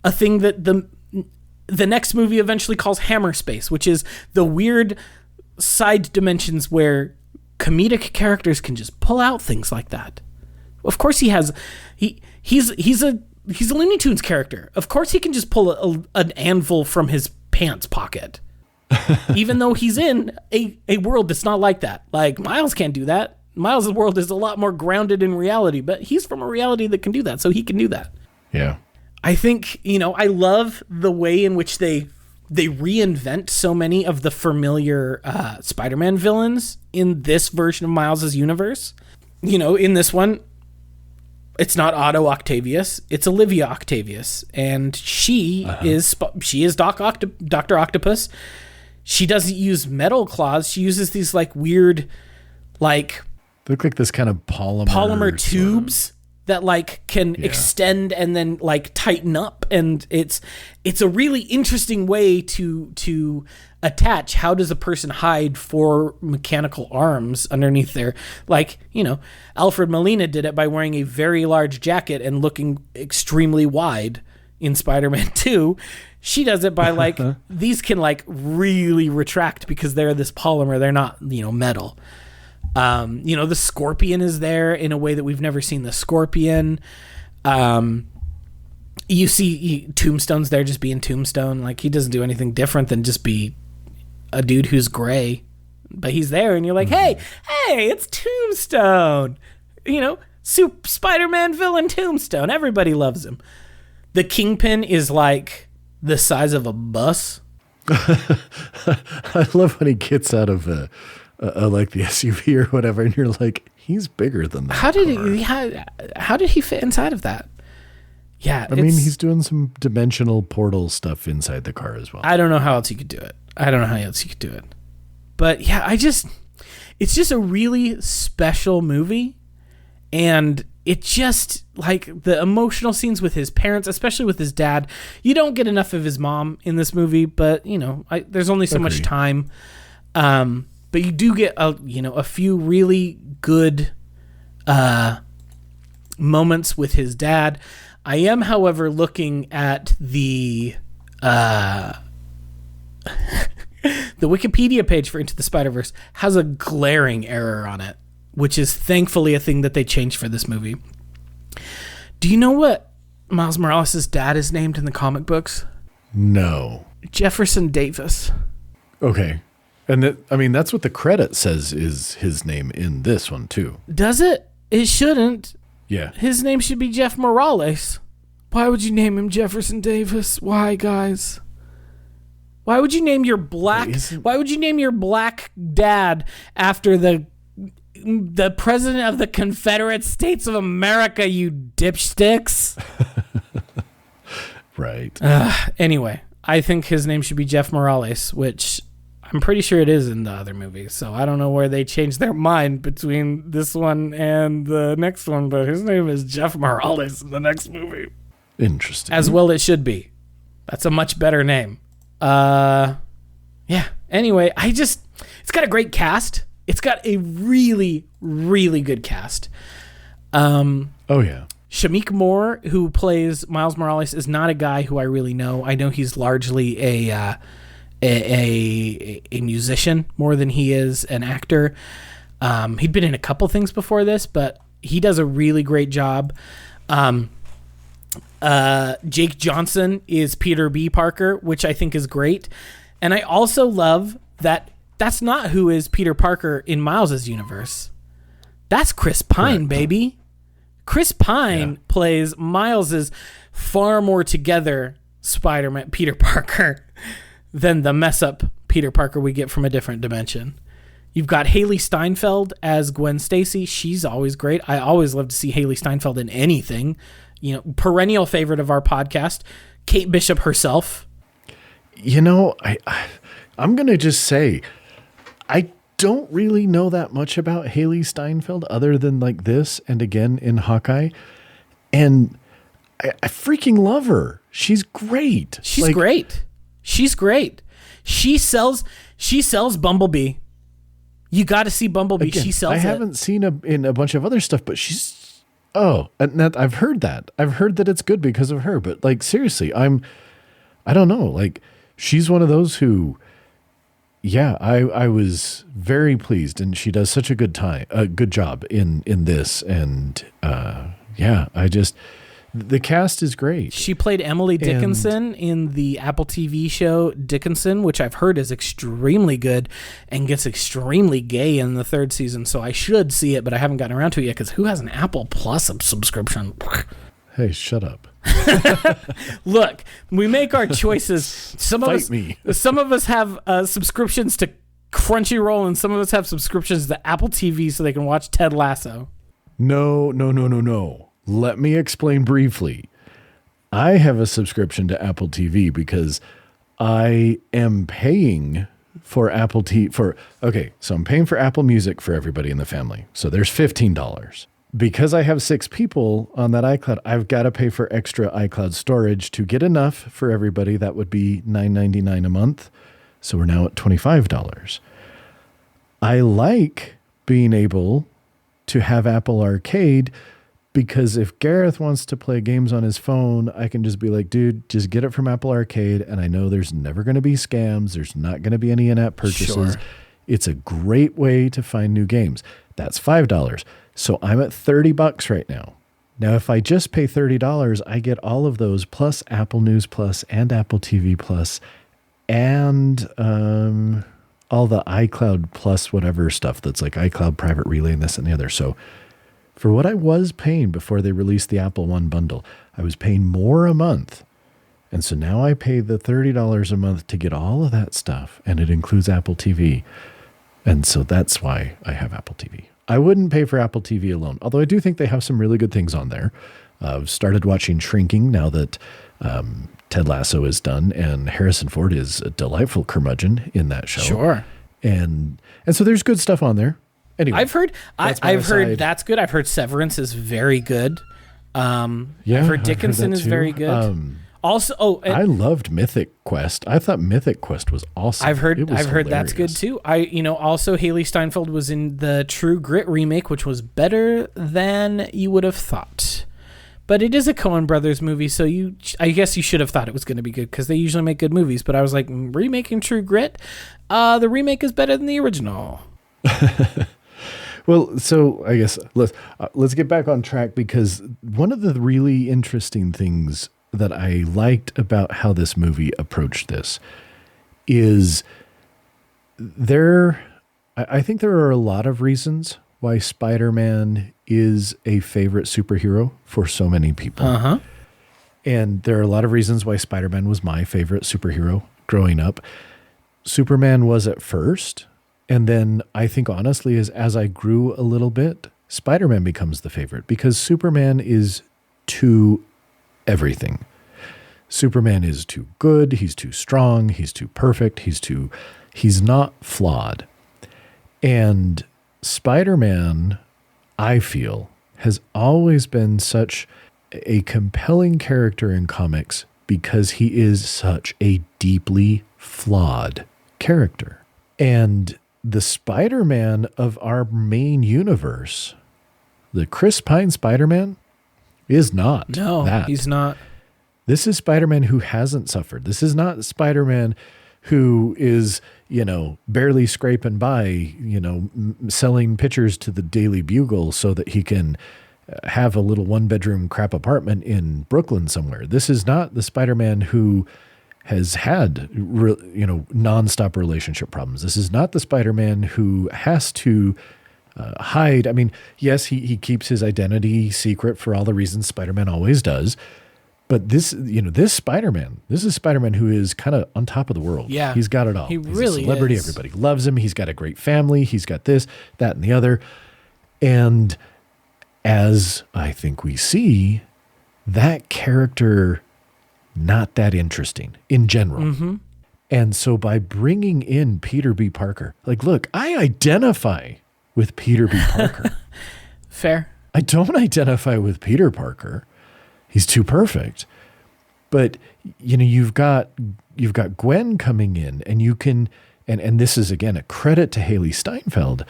a thing that the next movie eventually calls Hammer Space, which is the weird side dimensions where comedic characters can just pull out things like that. Of course he's a Looney Tunes character. Of course he can just pull an anvil from his pants pocket. Even though he's in a world that's not like that. Like, Miles can't do that. Miles' world is a lot more grounded in reality, but he's from a reality that can do that, so he can do that. Yeah. I think, I love the way in which they reinvent so many of the familiar Spider-Man villains in this version of Miles' universe. In this one, it's not Otto Octavius, it's Olivia Octavius, and she is Dr. Octopus. She doesn't use metal claws. She uses these like weird, like, they look like this kind of polymer tubes that like can extend and then like tighten up, and it's a really interesting way to attach. How does a person hide 4 mechanical arms underneath their, like, Alfred Molina did it by wearing a very large jacket and looking extremely wide in Spider-Man 2. She does it by like, these can like really retract because they're this polymer. They're not, metal. The Scorpion is there in a way that we've never seen the Scorpion. You see Tombstone's there just being Tombstone. Like, he doesn't do anything different than just be a dude who's gray, but he's there, and you're like, hey, it's Tombstone. Spider-Man villain Tombstone. Everybody loves him. The Kingpin is like the size of a bus. I love when he gets out of like the SUV or whatever, and you're like, he's bigger than that. How did he fit inside of that? Yeah, I mean, he's doing some dimensional portal stuff inside the car as well. I don't know how else he could do it. But yeah, it's just a really special movie, and it just, like, the emotional scenes with his parents, especially with his dad. You don't get enough of his mom in this movie, but there's only so much time. But you do get a few really good moments with his dad. I am, however, looking at the Wikipedia page for Into the Spider-Verse has a glaring error on it, which is thankfully a thing that they changed for this movie. Do you know what Miles Morales' dad is named in the comic books? No. Jefferson Davis. Okay. And that's what the credit says is his name in this one too. Does it? It shouldn't. Yeah. His name should be Jeff Morales. Why would you name him Jefferson Davis? Why, guys? Why would you name your black dad after the president of the Confederate States of America, you dipsticks? Right. Anyway, I think his name should be Jeff Morales, which I'm pretty sure it is in the other movies. So I don't know where they changed their mind between this one and the next one, but his name is Jeff Morales in the next movie. Interesting. As well it should be. That's a much better name. Yeah. Anyway, it's got a great cast. It's got a really, really good cast. Oh yeah. Shameik Moore, who plays Miles Morales, is not a guy who I really know. I know he's largely a musician more than he is an actor. He'd been in a couple things before this, but he does a really great job. Jake Johnson is Peter B. Parker, which I think is great. And I also love that that's not who is Peter Parker in Miles's universe. That's Chris Pine, Correct. baby. Chris Pine plays Miles's far more together Spider-Man Peter Parker than the mess up Peter Parker we get from a different dimension. You've got Haley Steinfeld as Gwen Stacy. She's always great. I always love to see Haley Steinfeld in anything. You know, perennial favorite of our podcast. Kate Bishop herself. You know, I'm going to just say, I don't really know that much about Haley Steinfeld other than like this and again in Hawkeye. And I freaking love her. She's great. She's great. She's great. She sells Bumblebee. You got to see Bumblebee. Again, she sells I haven't seen her in a bunch of other stuff, but she's, and I've heard that. I've heard that it's good because of her, but like, seriously, I don't know. Like, she's one of those who, I was very pleased, and she does such a good job in this. And, the cast is great. She played Emily Dickinson in the Apple TV show Dickinson, which I've heard is extremely good and gets extremely gay in the 3rd season. So I should see it, but I haven't gotten around to it yet because who has an Apple Plus subscription? Hey, shut up. Look, we make our choices. Some of us have subscriptions to Crunchyroll, and some of us have subscriptions to Apple TV so they can watch Ted Lasso. No. Let me explain briefly. I have a subscription to Apple TV because I am paying for Apple TV so I'm paying for Apple Music for everybody in the family. So there's $15. Because I have 6 people on that iCloud, I've got to pay for extra iCloud storage to get enough for everybody. That would be $9.99 a month. So we're now at $25. I like being able to have Apple Arcade because if Gareth wants to play games on his phone, I can just be like, dude, just get it from Apple Arcade. And I know there's never going to be scams. There's not going to be any in-app purchases. Sure. It's a great way to find new games. That's $5. So I'm at $30 right now. Now, if I just pay $30, I get all of those plus Apple News Plus and Apple TV Plus and all the iCloud Plus whatever stuff that's like iCloud Private Relay and this and the other. So for what I was paying before they released the Apple One bundle, I was paying more a month. And so now I pay the $30 a month to get all of that stuff, and it includes Apple TV. And so that's why I have Apple TV. I wouldn't pay for Apple TV alone, although I do think they have some really good things on there. I've started watching Shrinking now that Ted Lasso is done, and Harrison Ford is a delightful curmudgeon in that show. Sure. And so there's good stuff on there. Anyway, I've heard that's good. I've heard Severance is very good. I've heard Dickinson is very good. I loved Mythic Quest. I thought Mythic Quest was awesome. I've heard that's good too. Also Haley Steinfeld was in the True Grit remake, which was better than you would have thought. But it is a Coen Brothers movie, so I guess you should have thought it was going to be good because they usually make good movies. But I was like, remaking True Grit? The remake is better than the original. Well, so I guess let's get back on track, because one of the really interesting things that I liked about how this movie approached this is I think there are a lot of reasons why Spider-Man is a favorite superhero for so many people. Uh-huh. And there are a lot of reasons why Spider-Man was my favorite superhero growing up. Superman was at first. And then I think honestly, as I grew a little bit, Spider-Man becomes the favorite because Superman is too everything. Superman is too good. He's too strong. He's too perfect. He's not flawed. And Spider-Man, I feel, has always been such a compelling character in comics because he is such a deeply flawed character. And the Spider-Man of our main universe, the Chris Pine Spider-Man, is not that. No, he's not. This is Spider-Man who hasn't suffered. This is not Spider-Man who is, barely scraping by, selling pictures to the Daily Bugle so that he can have a little 1-bedroom crap apartment in Brooklyn somewhere. This is not the Spider-Man who has had, nonstop relationship problems. This is not the Spider-Man who has to hide. I mean, yes, he keeps his identity secret for all the reasons Spider-Man always does. But this is Spider-Man who is kind of on top of the world. Yeah. He's got it all. He's really a celebrity. is. Everybody loves him. He's got a great family. He's got this, that, and the other. And as I think we see, that character not that interesting in general. Mm-hmm. And so by bringing in Peter B. Parker, like, look, I identify with Peter B. Parker. Fair. I don't identify with Peter Parker. He's too perfect. But you've got Gwen coming in, and you can, and this is again a credit to Haley Steinfeld,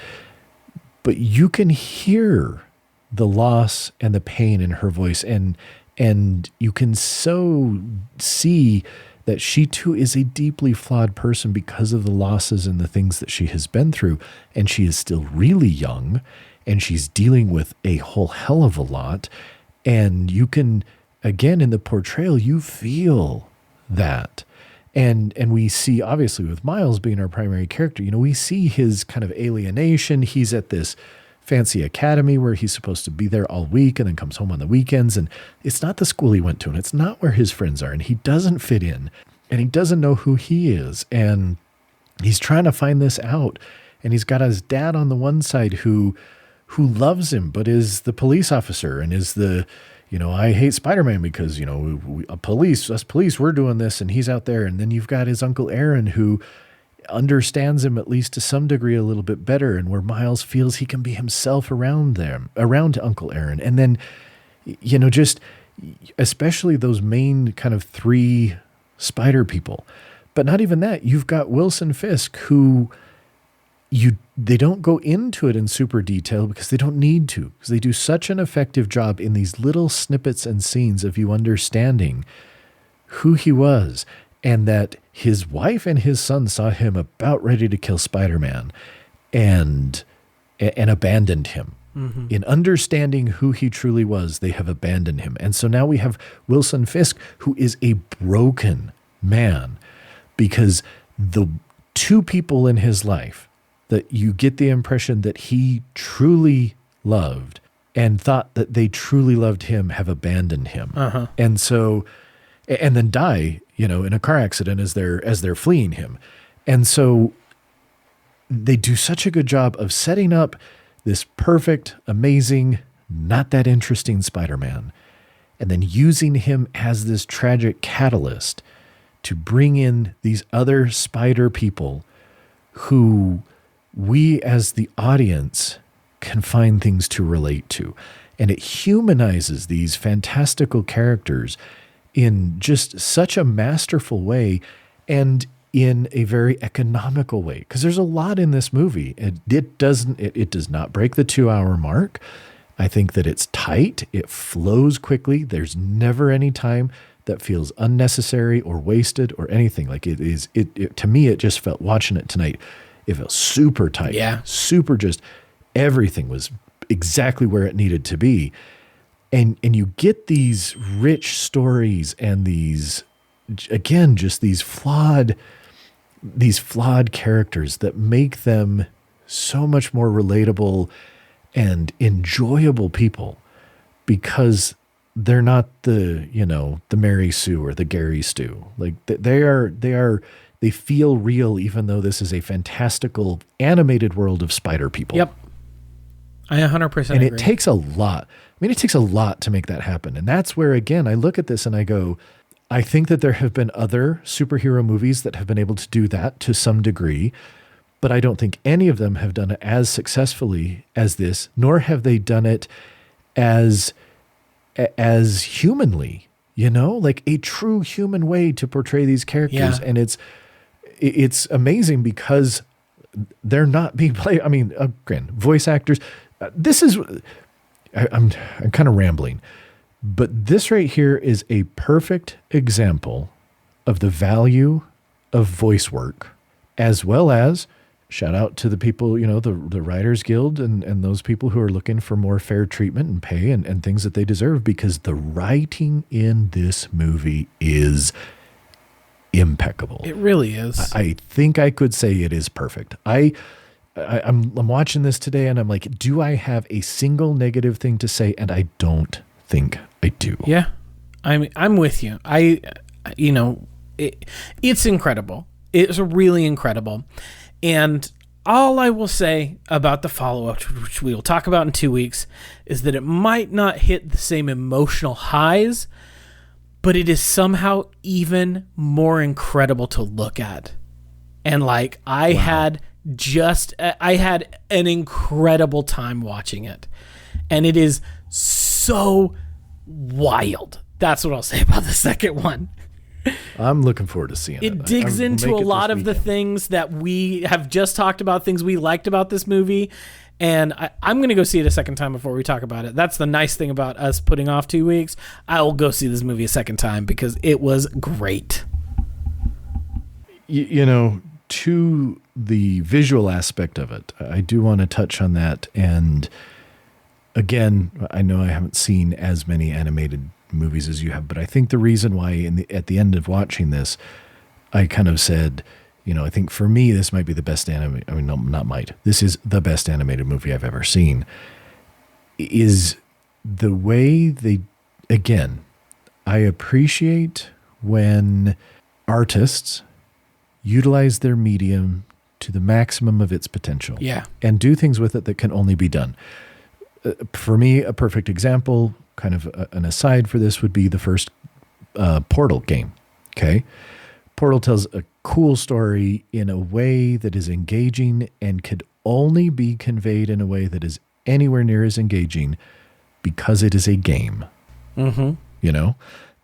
but you can hear the loss and the pain in her voice, and you can so see that she too is a deeply flawed person because of the losses and the things that she has been through. And she is still really young, and she's dealing with a whole hell of a lot. And you can, again, in the portrayal, you feel that. And we see, obviously, with Miles being our primary character, we see his kind of alienation. He's at this fancy academy where he's supposed to be there all week and then comes home on the weekends. And it's not the school he went to, and it's not where his friends are. And he doesn't fit in, and he doesn't know who he is. And he's trying to find this out. And he's got his dad on the one side who loves him, but is the police officer and is the, I hate Spider-Man because, us police, we're doing this, and he's out there. And then you've got his Uncle Aaron who understands him at least to some degree a little bit better, and where Miles feels he can be himself around Uncle Aaron. And then, just especially those main kind of 3 spider people. But not even that. You've got Wilson Fisk who they don't go into it in super detail because they don't need to, because they do such an effective job in these little snippets and scenes of you understanding who he was, and that his wife and his son saw him about ready to kill Spider-Man and abandoned him. Mm-hmm. In understanding who he truly was, they have abandoned him. And so now we have Wilson Fisk, who is a broken man, because the 2 people in his life that you get the impression that he truly loved and thought that they truly loved him have abandoned him. Uh-huh. And so, and then die, in a car accident as they're fleeing him. And so they do such a good job of setting up this perfect, amazing, not that interesting Spider-Man, and then using him as this tragic catalyst to bring in these other spider people who we as the audience can find things to relate to. And it humanizes these fantastical characters in just such a masterful way, and in a very economical way. Because there's a lot in this movie. It does not break the 2-hour mark. I think that it's tight. It flows quickly. There's never any time that feels unnecessary or wasted or anything. Like to me, it just felt, watching it tonight, it felt super tight. Yeah. Super, just everything was exactly where it needed to be. And you get these rich stories and these, again, just these flawed characters that make them so much more relatable and enjoyable people, because they're not the Mary Sue or the Gary Stu. Like they feel real, even though this is a fantastical animated world of spider people. Yep. I 100% And agree. it takes a lot. I mean, it takes a lot to make that happen. And that's where, again, I look at this and I go, I think that there have been other superhero movies that have been able to do that to some degree, but I don't think any of them have done it as successfully as this, nor have they done it as humanly, like a true human way to portray these characters. Yeah. And it's amazing because they're not being played. I mean, again, voice actors, I'm kind of rambling, but this right here is a perfect example of the value of voice work, as well as shout out to the people, the Writers Guild and those people who are looking for more fair treatment and pay and things that they deserve, because the writing in this movie is impeccable. It really is. I think I could say it is perfect. I'm watching this today and I'm like, do I have a single negative thing to say? And I don't think I do. Yeah. I'm with you. It's incredible. It's really incredible. And all I will say about the follow-up, which we will talk about in 2 weeks, is that it might not hit the same emotional highs, but it is somehow even more incredible to look at. And like, I had an incredible time watching it. And it is so wild. That's what I'll say about the second one. I'm looking forward to seeing it. It digs into a lot of the things that we have just talked about, things we liked about this movie. And I'm going to go see it a second time before we talk about it. That's the nice thing about us putting off 2 weeks. I will go see this movie a second time because it was great. To the visual aspect of it, I do want to touch on that. And again, I know I haven't seen as many animated movies as you have, but I think the reason why at the end of watching this, I kind of said, I think for me, this might be the best this is the best animated movie I've ever seen, is the way I appreciate when artists utilize their medium to the maximum of its potential. Yeah. And do things with it that can only be done. For me, a perfect example, kind of an aside for this, would be the first Portal game. Okay. Portal tells a cool story in a way that is engaging and could only be conveyed in a way that is anywhere near as engaging because it is a game. Mm-hmm.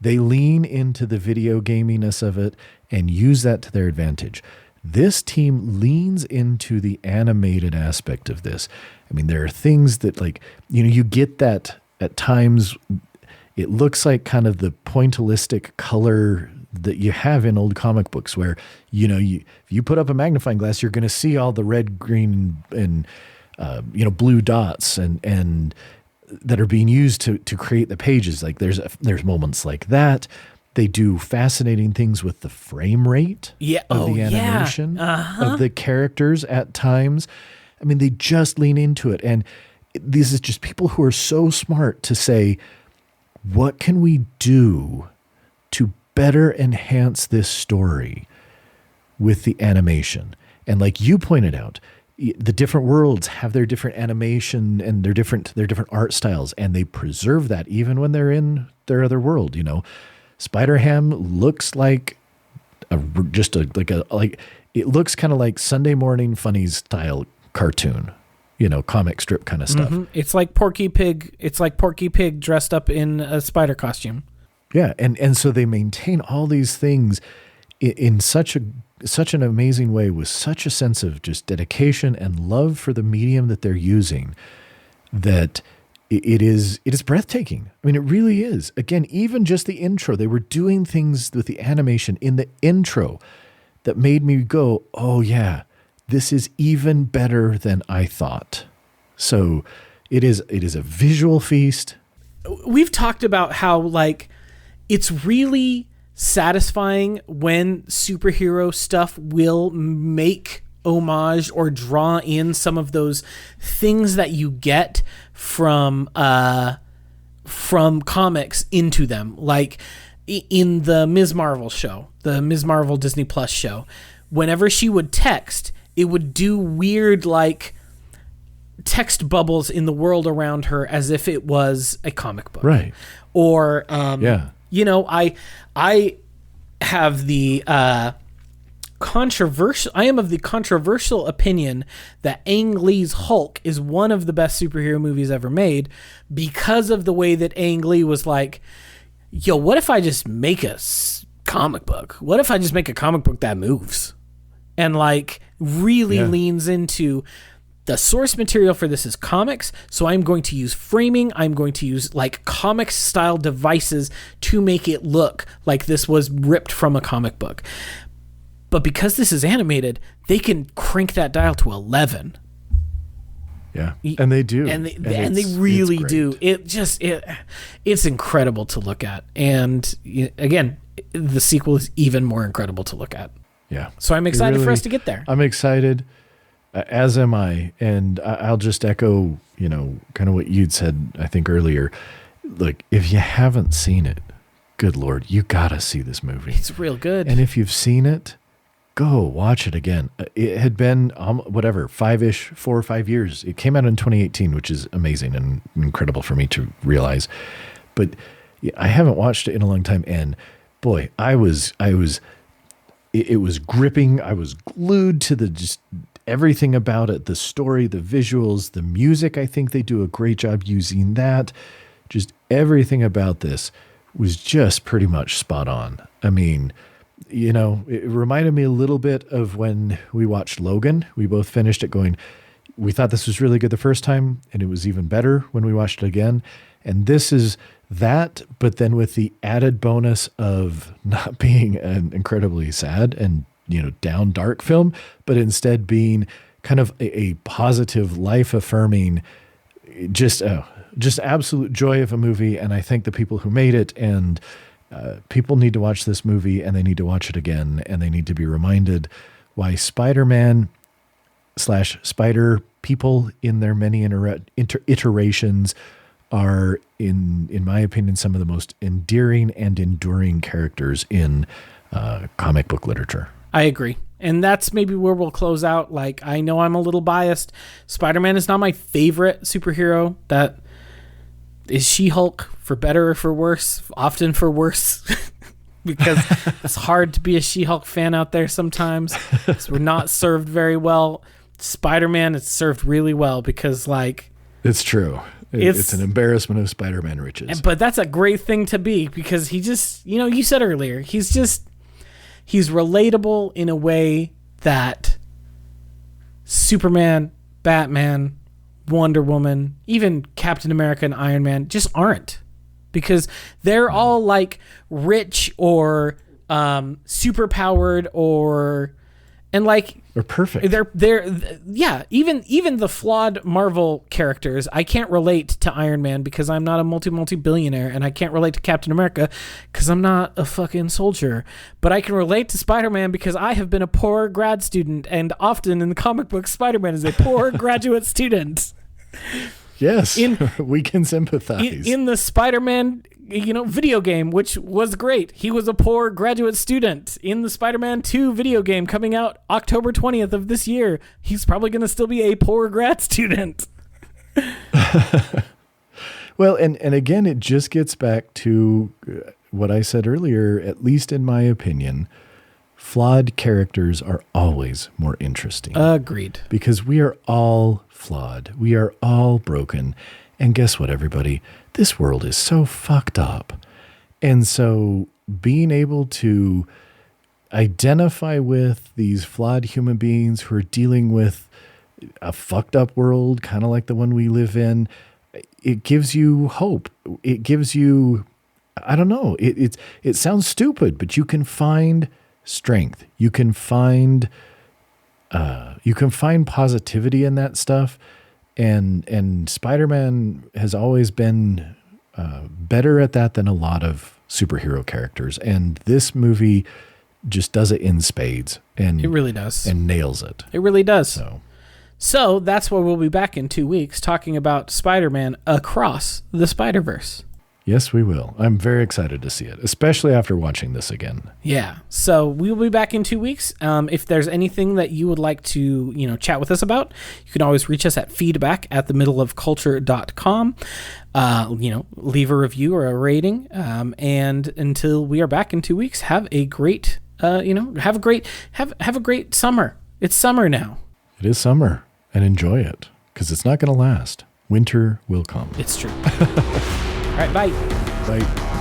They lean into the video gaminess of it and use that to their advantage. This team leans into the animated aspect of this. I mean, there are things that you get that at times. It looks like kind of the pointillistic color that you have in old comic books where, if you put up a magnifying glass, you're going to see all the red, green, and, blue dots and that are being used to create the pages. Like there's moments like that. They do fascinating things with the frame rate of the animation of the characters at times. I mean, they just lean into it. And this is just people who are so smart to say, what can we do to better enhance this story with the animation? And like you pointed out, the different worlds have their different animation and their different art styles, and they preserve that even when they're in their other world. Spider-Ham looks like it looks kind of like Sunday Morning Funnies style cartoon, comic strip kind of stuff. Mm-hmm. It's like Porky Pig. It's like Porky Pig dressed up in a spider costume. Yeah, and so they maintain all these things in such an amazing way, with such a sense of just dedication and love for the medium that they're using, that it is breathtaking. I mean, it really is. Again, even just the intro, they were doing things with the animation in the intro that made me go, oh yeah, this is even better than I thought. So it is a visual feast. We've talked about how it's really satisfying when superhero stuff will make homage or draw in some of those things that you get from comics into them. Like in the Ms. Marvel show, the Ms. Marvel Disney Plus show, whenever she would text, it would do weird text bubbles in the world around her as if it was a comic book. Right. Or I have the I am of the controversial opinion that Ang Lee's Hulk is one of the best superhero movies ever made because of the way that Ang Lee was like, yo, what if I just make a comic book? What if I just make a comic book that moves? And really leans into the source material for this is comics, so I'm going to use framing. I'm going to use comics style devices to make it look like this was ripped from a comic book. But because this is animated, they can crank that dial to 11. Yeah, and they do, and they really do. It's incredible to look at, and again, the sequel is even more incredible to look at. Yeah, so I'm excited for us to get there. I'm excited, as am I, and I'll just echo, kind of what you'd said, I think earlier. Like, if you haven't seen it, good Lord, you gotta see this movie. It's real good. And if you've seen it, go watch it again. It had been 4 or 5 years. It came out in 2018, which is amazing and incredible for me to realize. But I haven't watched it in a long time, and boy, it was gripping. I was glued to just everything about it, the story, the visuals, the music. I think they do a great job using that. Just everything about this was just pretty much spot on. I mean, it reminded me a little bit of when we watched Logan. We both finished it going, we thought this was really good the first time, and it was even better when we watched it again. And this is that, but then with the added bonus of not being an incredibly sad and, down dark film, but instead being kind of a positive, life-affirming, just absolute joy of a movie. And I thank the people who made it, and people need to watch this movie, and they need to watch it again, and they need to be reminded why Spider-Man / Spider people in their many iterations are, in my opinion, some of the most endearing and enduring characters in comic book literature. I agree. And that's maybe where we'll close out. Like, I know I'm a little biased. Spider-Man is not my favorite superhero. That is She-Hulk, for better or for worse, often for worse, because it's hard to be a She-Hulk fan out there sometimes, because we're not served very well. Spider-Man is served really well because, like... It's true. It's an embarrassment of Spider-Man riches. But that's a great thing to be, because he just, you said earlier, he's relatable in a way that Superman, Batman, Wonder Woman, even Captain America and Iron Man just aren't, because they're all like rich or super powered or perfect. They're even the flawed Marvel characters. I can't relate to Iron Man because I'm not a multi-billionaire, and I can't relate to Captain America because I'm not a fucking soldier. But I can relate to Spider-Man because I have been a poor grad student, and often in the comic book, Spider-Man is a poor graduate student. Yes, we can sympathize. In the Spider-Man, video game, which was great, he was a poor graduate student. In the Spider-Man 2 video game coming out October 20th of this year, he's probably going to still be a poor grad student. Well, and again, it just gets back to what I said earlier, at least in my opinion. Flawed characters are always more interesting. Agreed. Because we are all flawed. We are all broken. And guess what, everybody? This world is so fucked up. And so being able to identify with these flawed human beings who are dealing with a fucked up world, kind of like the one we live in, it gives you hope. It gives you, I don't know, it sounds stupid, but you can find strength. You can find positivity in that stuff. And Spider-Man has always been better at that than a lot of superhero characters. And this movie just does it in spades. And it really does. And nails it. It really does. So that's why we'll be back in 2 weeks talking about Spider-Man Across the Spider-Verse. Yes, we will. I'm very excited to see it, especially after watching this again. Yeah. So we will be back in 2 weeks. If there's anything that you would like to, chat with us about, you can always reach us at feedback@themiddleofculture.com. Leave a review or a rating. And until we are back in 2 weeks, have a great, have a great summer. It's summer now. It is summer, and enjoy it, because it's not going to last. Winter will come. It's true. All right, bye. Bye.